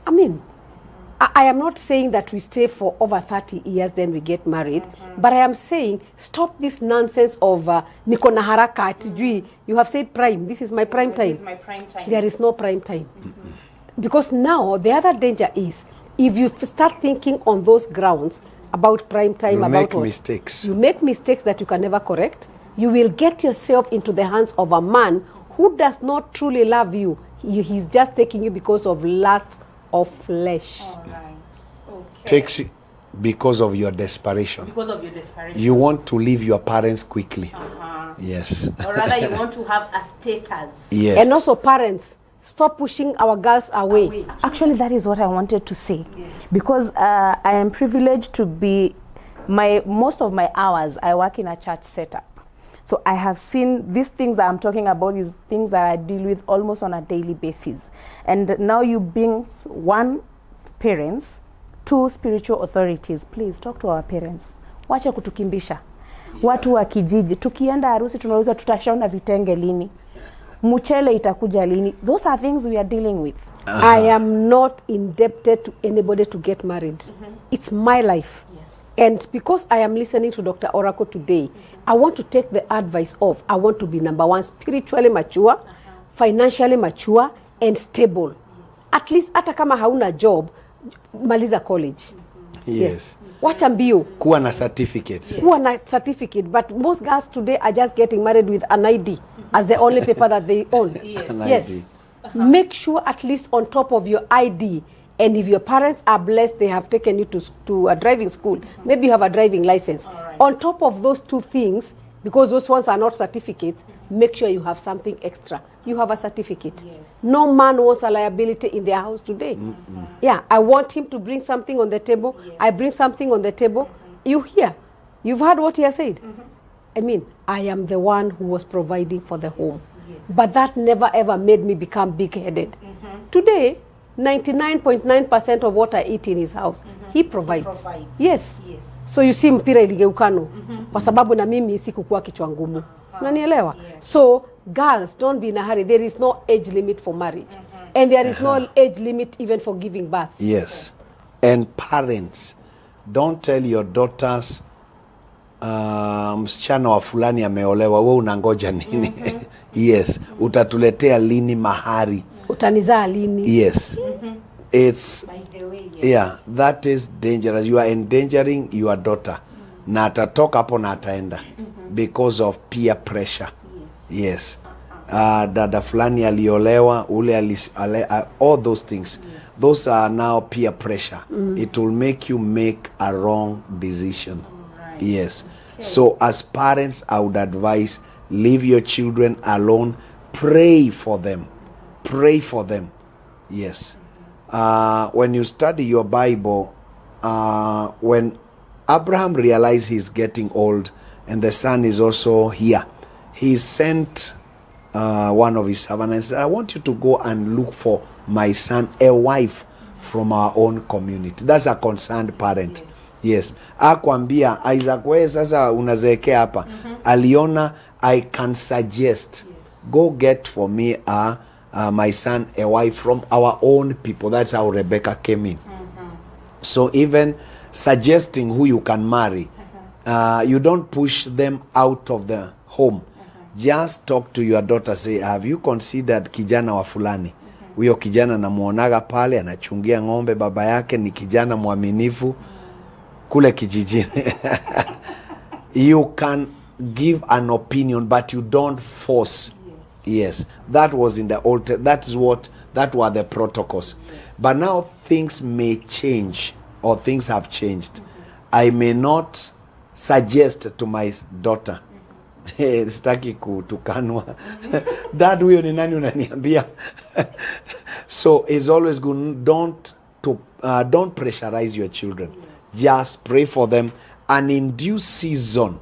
I mean, I am not saying that we stay for over 30 years, then we get married, but I am saying stop this nonsense of niko na haraka atijui. You have said prime. This is my prime time. This is my prime time. There is no prime time. Because now the other danger is if you start thinking on those grounds about prime time, You about make what, mistakes. you make mistakes that you can never correct. You will get yourself into the hands of a man who does not truly love you. He's just taking you because of lust of flesh. All right. Okay. Takes you because of your desperation. Because of your desperation. You want to leave your parents quickly. Yes. Or rather, you want to have a status. Yes. And also parents, stop pushing our girls away. Actually, that is what I wanted to say. Because I am privileged to be, most of my hours, I work in a church setup. So I have seen these things that I'm talking about is things that I deal with almost on a daily basis. And now you being one, parents, two, spiritual authorities, please talk to our parents. Wacha kutukimbisha. Watu wa kijiji, tukienda harusi tunauliza tutashaona vitenge lini. Mchele itakuja lini. Those are things we are dealing with. I am not indebted to anybody to get married. It's my life. And because I am listening to Dr. Oracle today, I want to take the advice of, I want to be number one, spiritually mature, financially mature, and stable. At least, hata kama hauna job, maliza college. Yes. Wacha mbio. Kuwa na certificates. Kuwa na certificate. But most girls today are just getting married with an ID as the only paper that they own. An Yes. ID. Make sure at least on top of your ID, and if your parents are blessed, they have taken you to a driving school, maybe you have a driving license. On top of those two things, because those ones are not certificates, make sure you have something extra. You have a certificate. No man wants a liability in their house today. Yeah, I want him to bring something on the table. I bring something on the table. You hear? You've heard what he has said. I mean, I am the one who was providing for the home. But that never ever made me become big-headed. Today, 99.9% of what I eat in his house, he provides. Yes. So you see mpira iligeukano kwa sababu na mimi sikukuwa kichwa ngumu. Unanielewa? So girls, don't be in a hurry. There is no age limit for marriage. And there is no age limit even for giving birth. Yes. And parents, don't tell your daughters msichana wa fulani ameolewa, wewe unangoja nini? Yes. Utatuletea lini mahari? Utanizaa lini? Yes. It's By the way, yeah, that is dangerous. You are endangering your daughter. Na atatoka hapo na ataenda because of peer pressure. Yes. Dada fulani aliolewa, ule all those things. Those are now peer pressure. It will make you make a wrong decision. Yes. So as parents, I would advise, leave your children alone. Pray for them. Pray for them. Yes. When you study your Bible, when Abraham realized he's getting old and the son is also here, he sent one of his servants and said, I want you to go and look for my son a wife from our own community. That's a concerned parent. Yes. Akwambia Isaac, wewe sasa unazeekea hapa. Aliona, I can suggest, go get for me my son a wife from our own people. That's how Rebecca came in. So even suggesting who you can marry, you don't push them out of the home. Just talk to your daughter, say, have you considered kijana wa fulani? Huyo kijana namuonaga pale anachungia ng'ombe, baba yake ni kijana mwaminifu kule kijijini. You can give an opinion but you don't force. Yes, that was in the old, that were the protocols. But now things may change, or things have changed. I may not suggest to my daughter, sitaki kutukanwa, dad huyo ni nani unaniambia? So it's always good, don't pressurize your children. Just pray for them, and in due season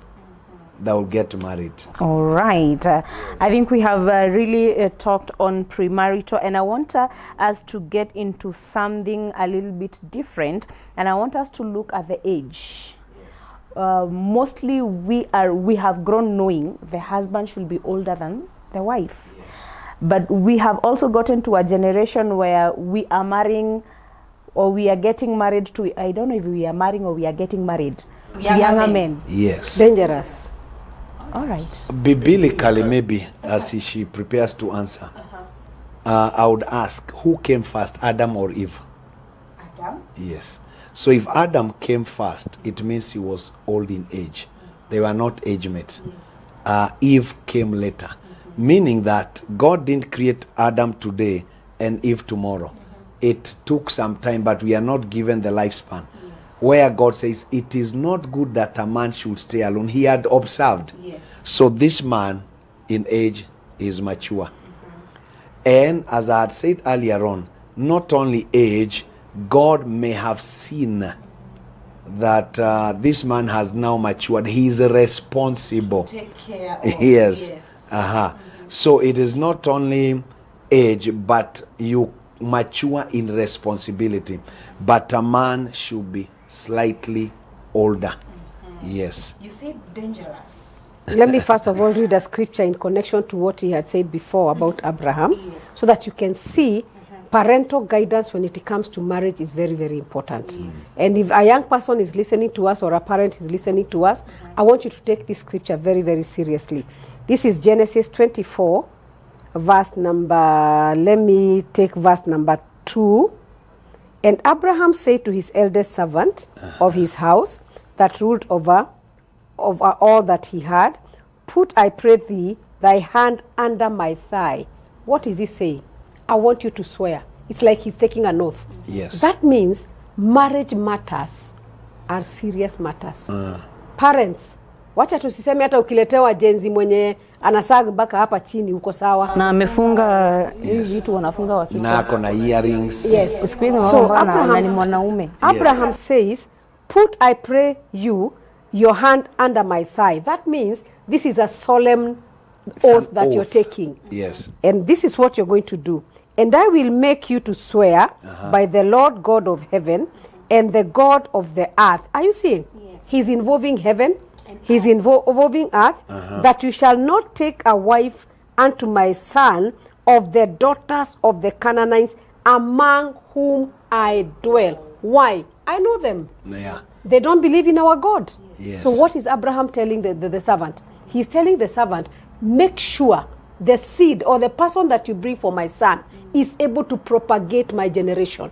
they will get married. All right. I think we have really talked on premarital, and I want us to get into something a little bit different, and I want us to look at the age. Mostly we have grown knowing the husband should be older than the wife. But we have also gotten to a generation where we are marrying, or we are getting married to, I don't know if we are marrying or we are getting married, younger men. Yes. Dangerous. All right. Biblically, maybe, as she prepares to answer, I would ask, who came first, Adam or Eve? Adam. Yes. So if Adam came first, it means he was old in age. They were not age mates. Eve came later, meaning that God didn't create Adam today and Eve tomorrow. It took some time, but we are not given the lifespan. Where God says, it is not good that a man should stay alone. He had observed. So this man in age is mature. And as I had said earlier on, not only age, God may have seen that this man has now matured. He is responsible. Take care of. Yes. So it is not only age, but you mature in responsibility. But a man should be slightly older. Yes. You say dangerous. Let me first of all read a scripture in connection to what he had said before about Abraham, so that you can see parental guidance when it comes to marriage is very, very important. And if a young person is listening to us, or a parent is listening to us, I want you to take this scripture very, very seriously. This is Genesis 24, verse number, let me take verse number 2. And Abraham said to his eldest servant of his house that ruled over all that he had, put, I pray thee, thy hand under my thigh. What is he saying? I want you to swear. It's like he's taking an oath. Yes. That means marriage matters are serious matters. Parents, wacha tusiseme hata ukiletewa jenzi mwenye anasaga mpaka hapa chini uko sawa. Na amefunga hivi vitu wanafunga wakichwa. Na ako na earrings. Yes. So Abraham says, put, I pray you, your hand under my thigh. That means this is a solemn oath that you're taking. Yes. And this is what you're going to do. And I will make you to swear by the Lord God of heaven and the God of the earth. Are you seeing? Yes. He's involving heaven. He's involving earth. That you shall not take a wife unto my son of the daughters of the Canaanites among whom I dwell. Why? I know them. Yeah. They don't believe in our God. Yes. So what is Abraham telling the servant? He's telling the servant, make sure the seed or the person that you bring for my son is able to propagate my generation.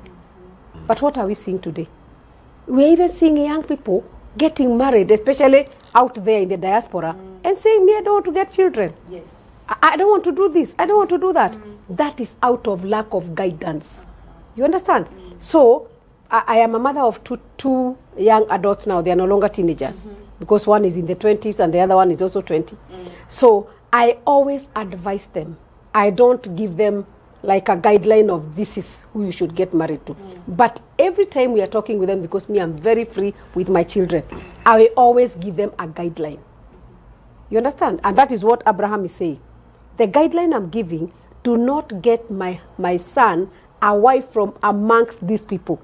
But what are we seeing today? We're even seeing young people getting married, especially out there in the diaspora, and saying, me, I don't want to get children. Yes. I don't want to do this. I don't want to do that. That is out of lack of guidance. You understand? So, I am a mother of two young adults now. They are no longer teenagers because one is in the 20s and the other one is also 20. So, I always advise them. I don't give them like a guideline of this is who you should get married to. But every time we are talking with them, because me, I'm very free with my children, I will always give them a guideline. You understand? And that is what Abraham is saying. The guideline I'm giving, do not get my son a wife from amongst these people.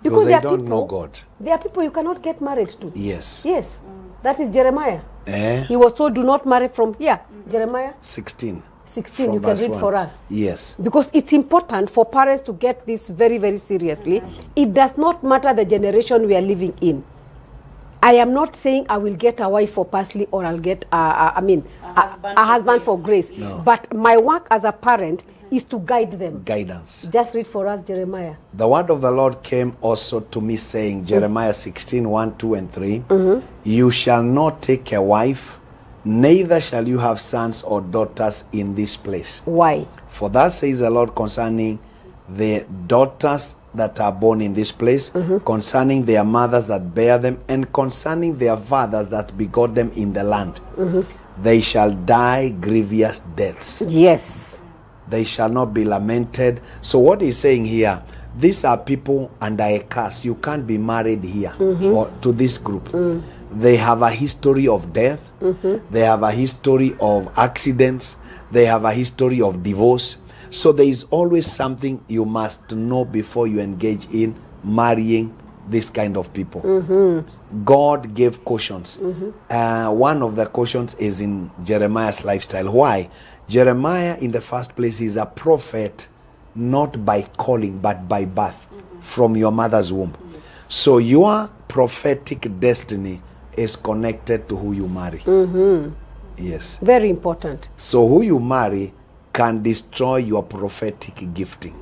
Because they don't know God. There are people you cannot get married to. Yes. Yes. That is Jeremiah. Eh? He was told, do not marry from here. Jeremiah 16. 16, you can read for us. Yes. Because it's important for parents to get this very, very seriously. It does not matter the generation we are living in. I am not saying I will get a wife for parsley or I'll get a husband for grace. No. But my work as a parent is to guide them. Guidance. Just read for us Jeremiah. The word of the Lord came also to me saying, Jeremiah 16, 1, 2, and 3, you shall not take a wife, neither shall you have sons or daughters in this place. Why? For thus says the Lord concerning the daughters that are born in this place, concerning their mothers that bear them, and concerning their fathers that begot them in the land. They shall die grievous deaths. Yes. They shall not be lamented. So what he's saying here, these are people under a curse. You can't be married here or to this group. They have a history of death. They have a history of accidents. They have a history of divorce. So there is always something you must know before you engage in marrying this kind of people. God gave cautions. One of the cautions is in Jeremiah's lifestyle. Why? Jeremiah, in the first place, is a prophet not by calling but by birth from your mother's womb. So your prophetic destiny is connected to who you marry. Yes. Very important. So who you marry can destroy your prophetic gifting.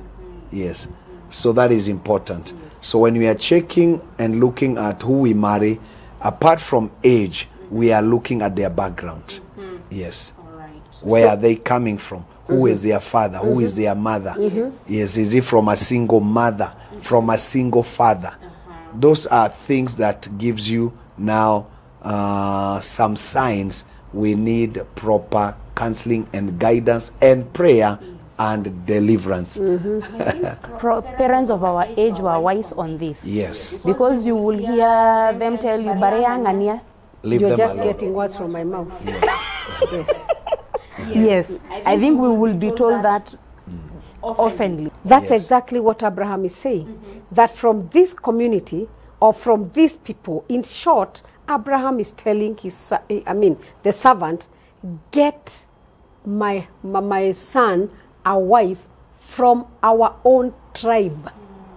Yes. So that is important. So when we are checking and looking at who we marry, apart from age, we are looking at their background. Yes. Where are they coming from? Who is their father? Who is their mother? Yes, is he from a single mother? From a single father? Those are things that gives you now some signs. We need proper counseling and guidance and prayer and deliverance. Parents of our age were wise on this. Yes. Because you will hear them tell you, "Bareyangania." Leave You're them just alone. getting words from my mouth. Yes. Yes, I think we will be told that oftenly. That's Yes. exactly what Abraham is saying. That from this community or from these people, in short, Abraham is telling the servant, get my son a wife from our own tribe,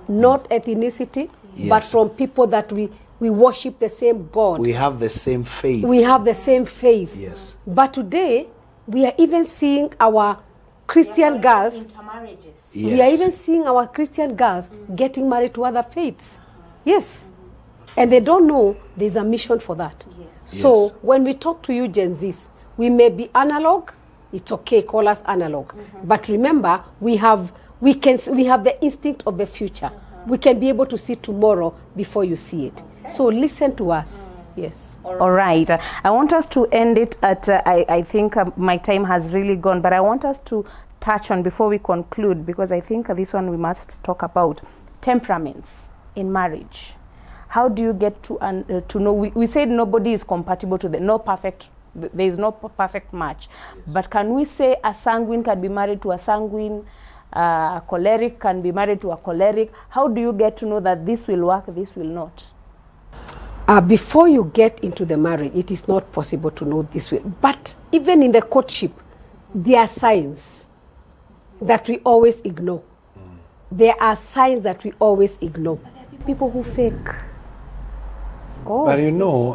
not ethnicity, but Yes. from people that we worship the same God. We have the same faith. We have the same faith. Yes. But today, we are even seeing our Christian girls, we are Yes. even seeing our Christian girls getting married to other faiths. Yes. And they don't know there's a mission for that. So Yes. when we talk to you Gen Zs, we may be analog, it's okay, call us analog. But remember, we have the instinct of the future. We can be able to see tomorrow before you see it. So listen to us. Yes. All right. I want us to end it at, I think my time has really gone, but I want us to touch on, before we conclude, because I think this one we must talk about, temperaments in marriage. How do you get to know? We said nobody is compatible to there is no perfect match. But can we say a sanguine can be married to a sanguine, a choleric can be married to a choleric? How do you get to know that this will work, this will not? Before you get into the marriage, it is not possible to know this way. But even in the courtship, there are signs that we always ignore. There are signs that we always ignore. People who fake. Oh, But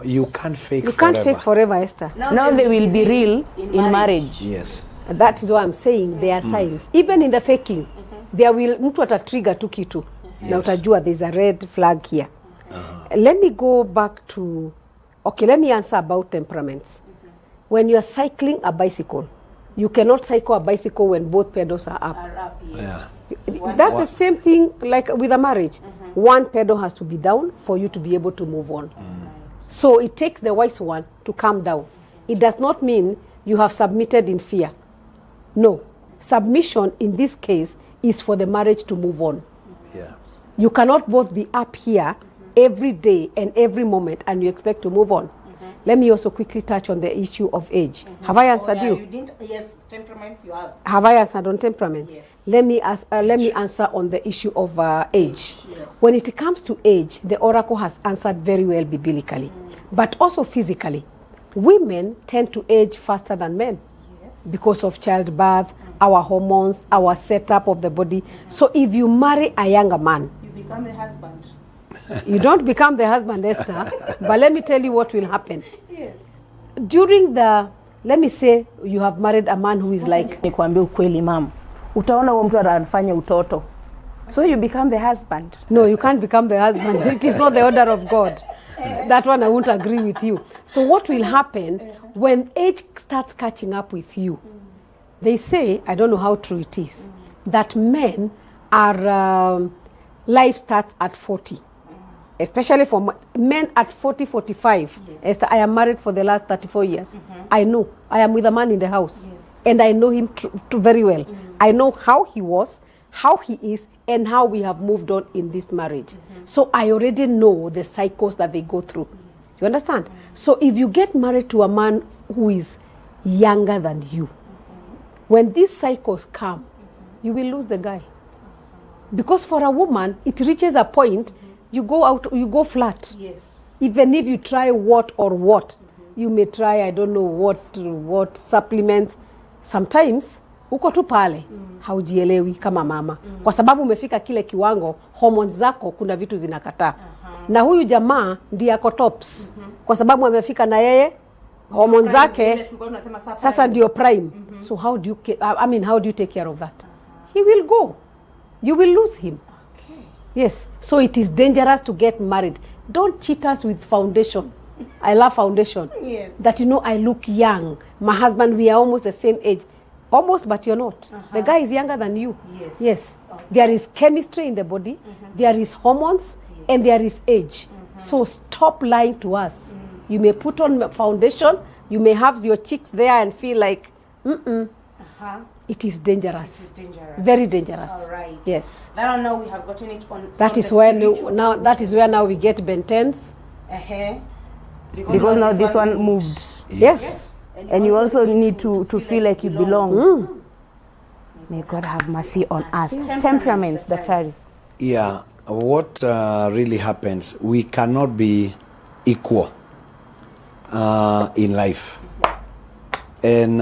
you can't fake you forever. can't fake forever, Esther. Now they will be real in marriage. Yes. That is why I'm saying there are signs. Even in the faking, there will mtu atatrigger tu kitu. Na utajua there's a red flag here. Let me go back to, let me answer about temperaments. When you are cycling a bicycle, you cannot cycle a bicycle when both pedals are up. Yeah. That's the same thing like with a marriage. One pedal has to be down for you to be able to move on. So it takes the wise one to calm down. It does not mean you have submitted in fear. No. Submission in this case is for the marriage to move on. Yeah. You cannot both be up here every day and every moment and you expect to move on. Let me also quickly touch on the issue of age. Have I answered you? didn't. Yes, temperaments you have. Have I answered on temperaments? Yes. Let me answer on the issue of age. Yes. When it comes to age, the oracle has answered very well biblically, but also physically. Women tend to age faster than men because of childbirth, our hormones, our setup of the body. So if you marry a younger man, You become a husband. You don't become the husband, Esther, but let me tell you what will happen. During the, let me say, you have married a man who is like, Nikwambie ukweli mama, utaona huo mtu anafanya utoto, so you become the husband. no, you can't become the husband. It is not the order of God. That one I won't agree with you. So what will happen when age starts catching up with you? They say, I don't know how true it is, that men are, life starts at 40. Especially for men at 40, 45. Esther, I am married for the last 34 years. I know. I am with a man in the house. And I know him very well. I know how he was, how he is, and how we have moved on in this marriage. So I already know the cycles that they go through. You understand? So if you get married to a man who is younger than you, when these cycles come, you will lose the guy. Because for a woman, it reaches a point, you go out, you go flat. Even if you try what, you may try, I don't know what supplements. Sometimes, uko tu pale, haujielewi kama mama. Kwa sababu umefika kile kiwango, hormones zako kuna vitu zinakataa. Na huyu jamaa ndiye ako tops. Kwa sababu amefika na yeye, hormones zake, sasa ndio prime. So how do you take care of that? He will go. You will lose him. Yes. So it is dangerous to get married. Don't cheat us with foundation. I love foundation. That I look young. My husband, we are almost the same age. Almost, but you're not. The guy is younger than you. Yes. Okay. There is chemistry in the body. There is hormones. And there is age. So stop lying to us. You may put on foundation. You may have your cheeks there and feel like, It is dangerous. Very dangerous. All right. Yes. That one now we have gotten it on. That is where now we get Bentens. Because now this one moved. Yes. And you also need to feel like you belong. May God have mercy on us. Temperaments, Daktari. Yeah. What really happens, we cannot be equal in life. And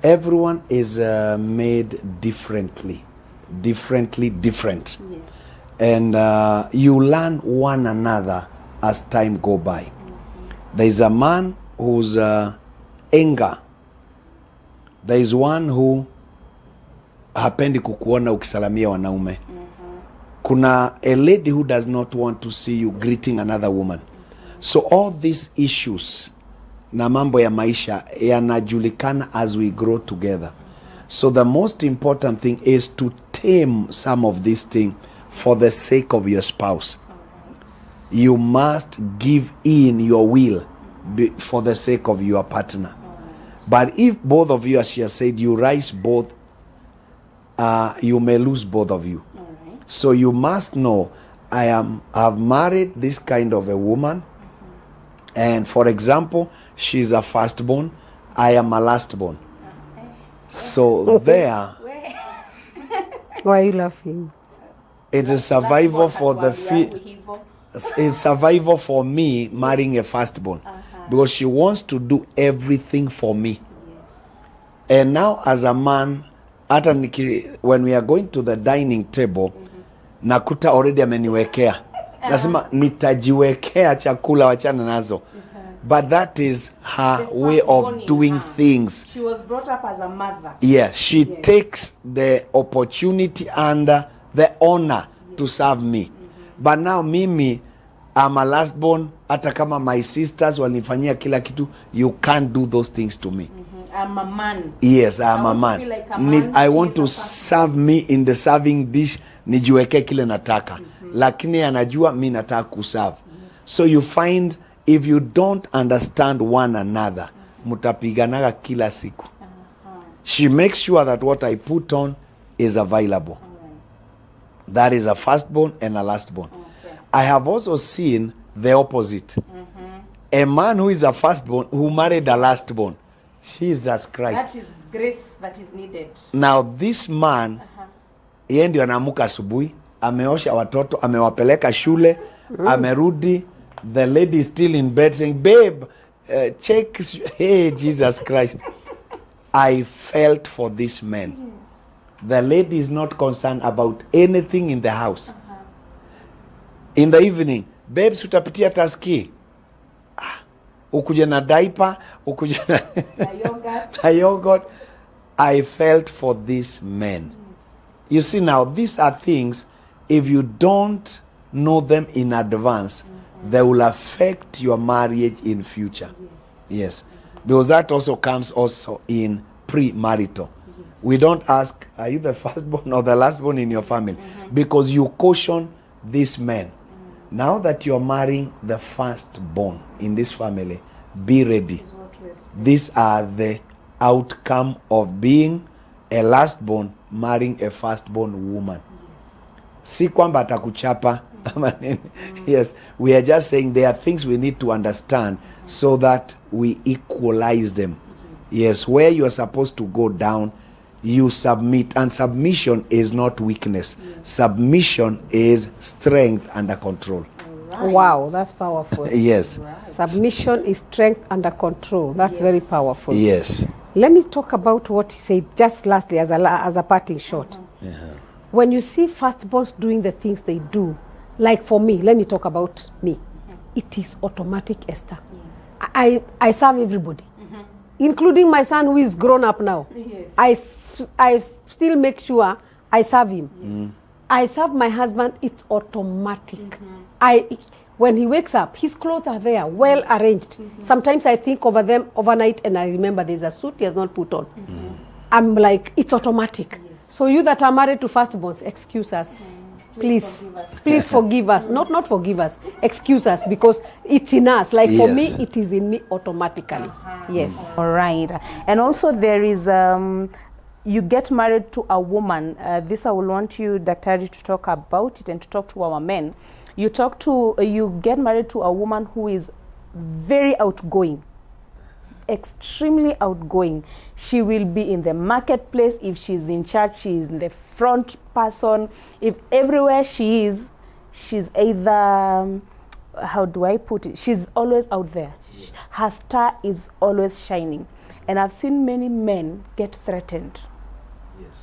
everyone is made different. Yes. And you learn one another as time go by. There is a man who's anger. There is one who hapendi kukuona ukisalamia wanaume. Kuna a lady who does not want to see you greeting another woman. So all these issues na mambo ya maisha yanajulikana as we grow together. So the most important thing is to tame some of these things for the sake of your spouse. You must give in your will for the sake of your partner. But if both of you, as she has said, you rise both, you may lose both of you. So you must know, I've married this kind of a woman. And for example, she's a firstborn, I am a lastborn. So there, why are you laughing? It's a survival for it's survival for me marrying a firstborn, because she wants to do everything for me. And now as a man, when we are going to the dining table, nakuta already ameniwekea. Nasema nitajiwekea chakula, wachana nazo. But that is her way of doing things. She was brought up as a mother. Yeah, she takes the opportunity and the honor to serve me. But now mimi, I'm a lastborn. Hata kama my sisters walinifanyia kila kitu, you can't do those things to me. I'm a man. Yes, I'm a man. Like a man. I want to serve me in the serving dish, nijiweke kile nataka. Lakini anajua mi nataka kuserve. So you find, if you don't understand one another, mutapiganaga kila siku. She makes sure that what I put on is available. That is a firstborn and a lastborn. I have also seen the opposite. A man who is a firstborn who married a lastborn. Jesus Christ. That is grace that is needed. Now this man, yeye ndio anaamka asubuhi, ameosha watoto, amewapeleka shule, amerudi, the lady is still in bed saying, babe, check, hey, Jesus Christ. I felt for this man. The lady is not concerned about anything in the house. In the evening, babes utapitia taski, ukuje na diaper, ukuje na na yogurt. I felt for these men. You see, now these are things, if you don't know them in advance, they will affect your marriage in future. Yes. Because that also comes also in premarital. We don't ask, are you the firstborn or the lastborn in your family? Because you caution these men. Now that you're marrying the firstborn in this family, be ready. These are the outcome of being a lastborn marrying a firstborn woman. Si kwamba atakuchapa. Yes, we are just saying there are things we need to understand so that we equalize them. Yes, where you are supposed to go down, you submit, and submission is not weakness. Submission is strength under control. Wow, that's powerful. Yes. Submission is strength under control. That's very powerful. Yes. Let me talk about what he said just lastly as a parting shot. When you see firstborns doing the things they do, like for me, let me talk about me. It is automatic, Esther. I serve everybody, including my son who is grown up now. I still make sure I serve him. I serve my husband, it's automatic. When he wakes up, his clothes are there, well arranged. Sometimes I think over them overnight and I remember there's a suit he has not put on. I'm like, it's automatic. So you that are married to firstborns, excuse us. Please forgive us. Not forgive us, excuse us, because it's in us. Like for me, it is in me automatically. Yes. All right. And also there is, you get married to a woman. This I will want you, Daktari, to talk about it and to talk to our men. You get married to a woman who is very outgoing, extremely outgoing. She will be in the marketplace. If she's in church, she is the front person. If everywhere she is, she's either, how do I put it? She's always out there. Her star is always shining. And I've seen many men get threatened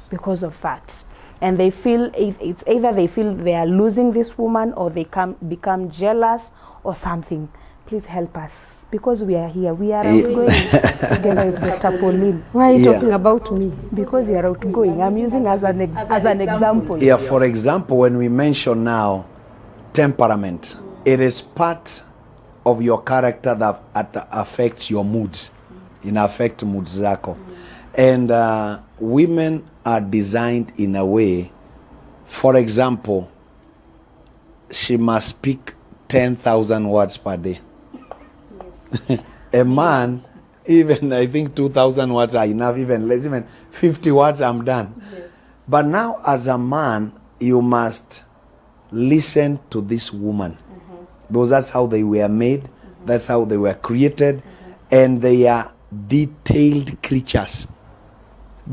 because of that. And they feel, it's either they feel they are losing this woman or they become jealous or something. Please help us, because we are here. We are outgoing together with Dr. Pauline. Why are you talking about me? Because you are outgoing. I'm using as an example. Yeah, for example, when we mention now temperament, it is part of your character that affects your moods. It affects moods zako. And women are designed in a way, for example, she must speak 10,000 words per day. A man, even I think 2,000 words are enough, even less, even 50 words I'm done. But now as a man, you must listen to this woman. Because that's how they were made, that's how they were created, and they are detailed creatures.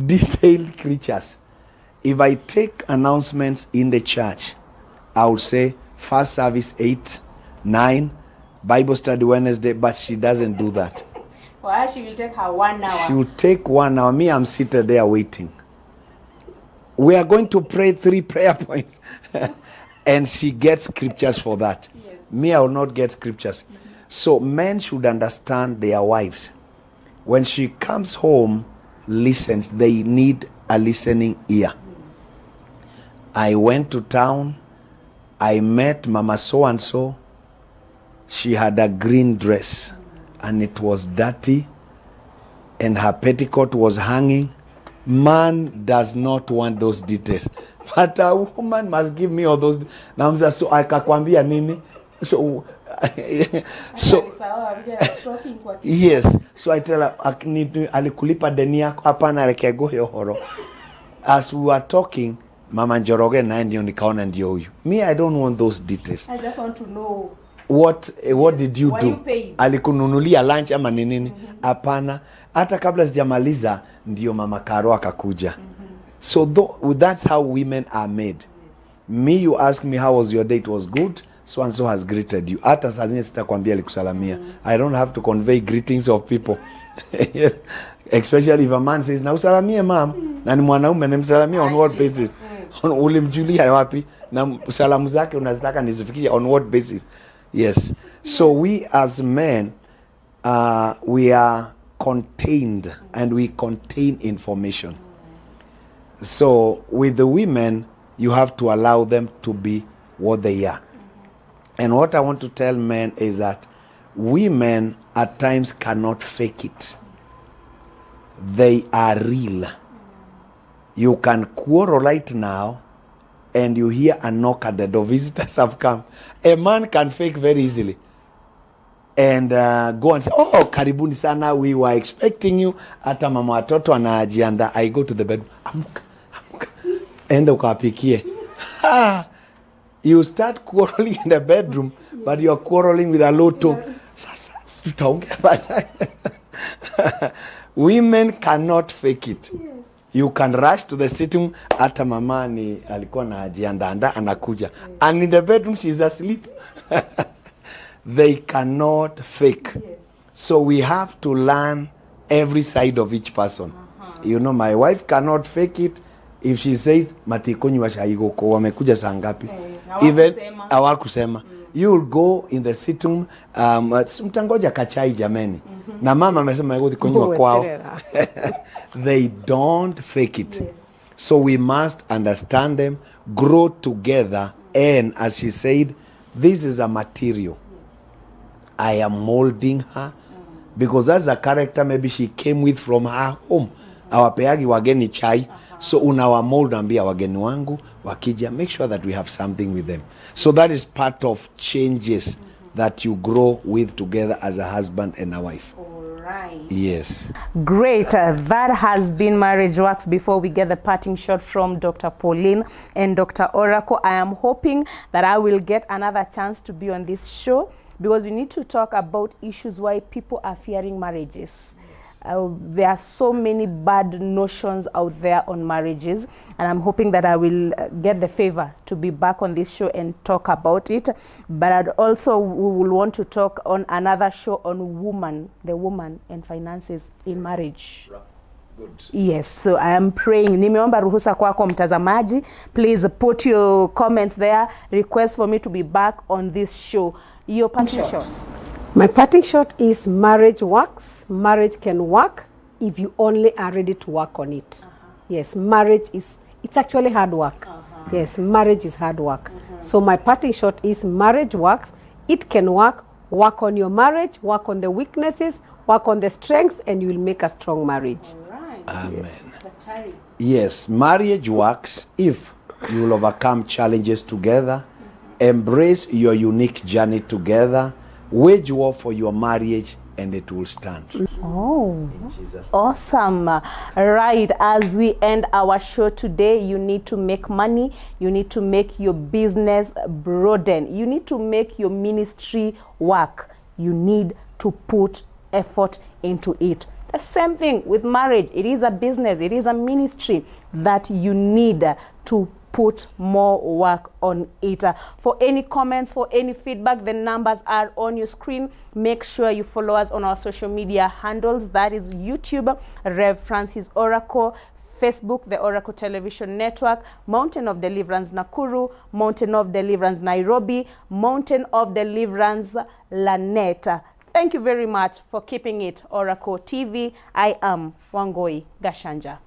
Detailed creatures. If I take announcements in the church, I would say first service 8, 9, Bible study Wednesday, but she doesn't do that. For her, she will take her 1 hour. She will take 1 hour. Me, I'm seated there waiting. We are going to pray 3 prayer points. And she gets scriptures for that. Me, I will not get scriptures. So men should understand their wives. When she comes home, listens, they need a listening ear. I went to town. I met Mama so-and-so. She had a green dress and it was dirty and her petticoat was hanging. Man does not want those details. But a woman must give me all those. Now, so akakwambia nini? So yes. So I tell her, alikulipa deni yako hapana rekego hiyo horo. As we were talking, Mama Njoroge na ndio nikaona ndio huyu. Me, I don't want those details. I just want to know what did you do? Alikununulia lunch ama nini? Hapana. Hata kabla sijamaliza ndio Mama Karo akakuja. So that's how women are made. Me, you ask me how was your day? It was good. So and so has greeted you. Hata saa zingine sitakwambia alikusalamia. I don't have to convey greetings of people. Especially if a man says, na usalamie ma'am, na ni mwanaume nimsalamia on what basis? Ulimjulia wapi? Na salamu zake unazitaka nizifikishe on what basis? Yes. So we as men, we are contained and we contain information. So with the women, you have to allow them to be what they are. And what I want to tell men is that women at times cannot fake it. They are real. You can quarrel right now and you hear a knock at the door. Visitors have come. A man can fake very easily and go and say, oh, karibuni sana, we were expecting you. Hata mama watoto anajianda. I go to the bedroom. Amuka. Enda ukapikie. You start quarreling in the bedroom, but you're quarreling with a low tone. Women cannot fake it. Yes. You can rush to the sitting room. Hata mama ni alikuwa anajiandaa anakuja. And in the bedroom she's asleep. They cannot fake. Yes. So we have to learn every side of each person. You know, my wife cannot fake it. If she says matikonyi washaigoko wamekuja saa ngapi, even hawakusema, you will go in the sitting room, mtangoja kachai jameni, na mama amesema yuko konywa kwao. They don't fake it. Yes. So we must understand them, grow together, and as she said, this is a material. Yes. I am molding her because as a character maybe she came with from her home. Awapeagi wageni chai. So unawa mold ambia wageni wangu wakija, make sure that we have something with them. So that is part of changes that you grow with together as a husband and a wife. All right. Yes. Great. That has been Marriage Works. Before we get the parting shot from Dr. Pauline and Dr. Oracle, I am hoping that I will get another chance to be on this show because we need to talk about issues why people are fearing marriages. There are so many bad notions out there on marriages, and I'm hoping that I will get the favor to be back on this show and talk about it. But I'd also we will want to talk on another show on the woman and finances in marriage. Good. Yes, so I am praying. Nimeomba ruhusa kwako mtazamaji. Please put your comments there. Request for me to be back on this show. Your parting shots. My parting shot is marriage works. Marriage can work if you only are ready to work on it. Yes, marriage it's actually hard work. Yes, marriage is hard work. So my parting shot is marriage works. It can work. Work on your marriage, work on the weaknesses, work on the strengths, and you will make a strong marriage. All right. Amen. Yes. Yes, marriage works if you will overcome challenges together, embrace your unique journey together, wage war for your marriage, and it will stand. Oh, awesome. Right, as we end our show today, you need to make money. You need to make your business broaden. You need to make your ministry work. You need to put effort into it. The same thing with marriage. It is a business. It is a ministry that you need to put more work on it. For any comments, for any feedback, the numbers are on your screen. Make sure you follow us on our social media handles. That is YouTube, Rev Francis Oracle, Facebook, the Oracle Television Network, Mountain of Deliverance Nakuru, Mountain of Deliverance Nairobi, Mountain of Deliverance Laneta. Thank you very much for keeping it Oracle TV. I am Wangoi Gashanja.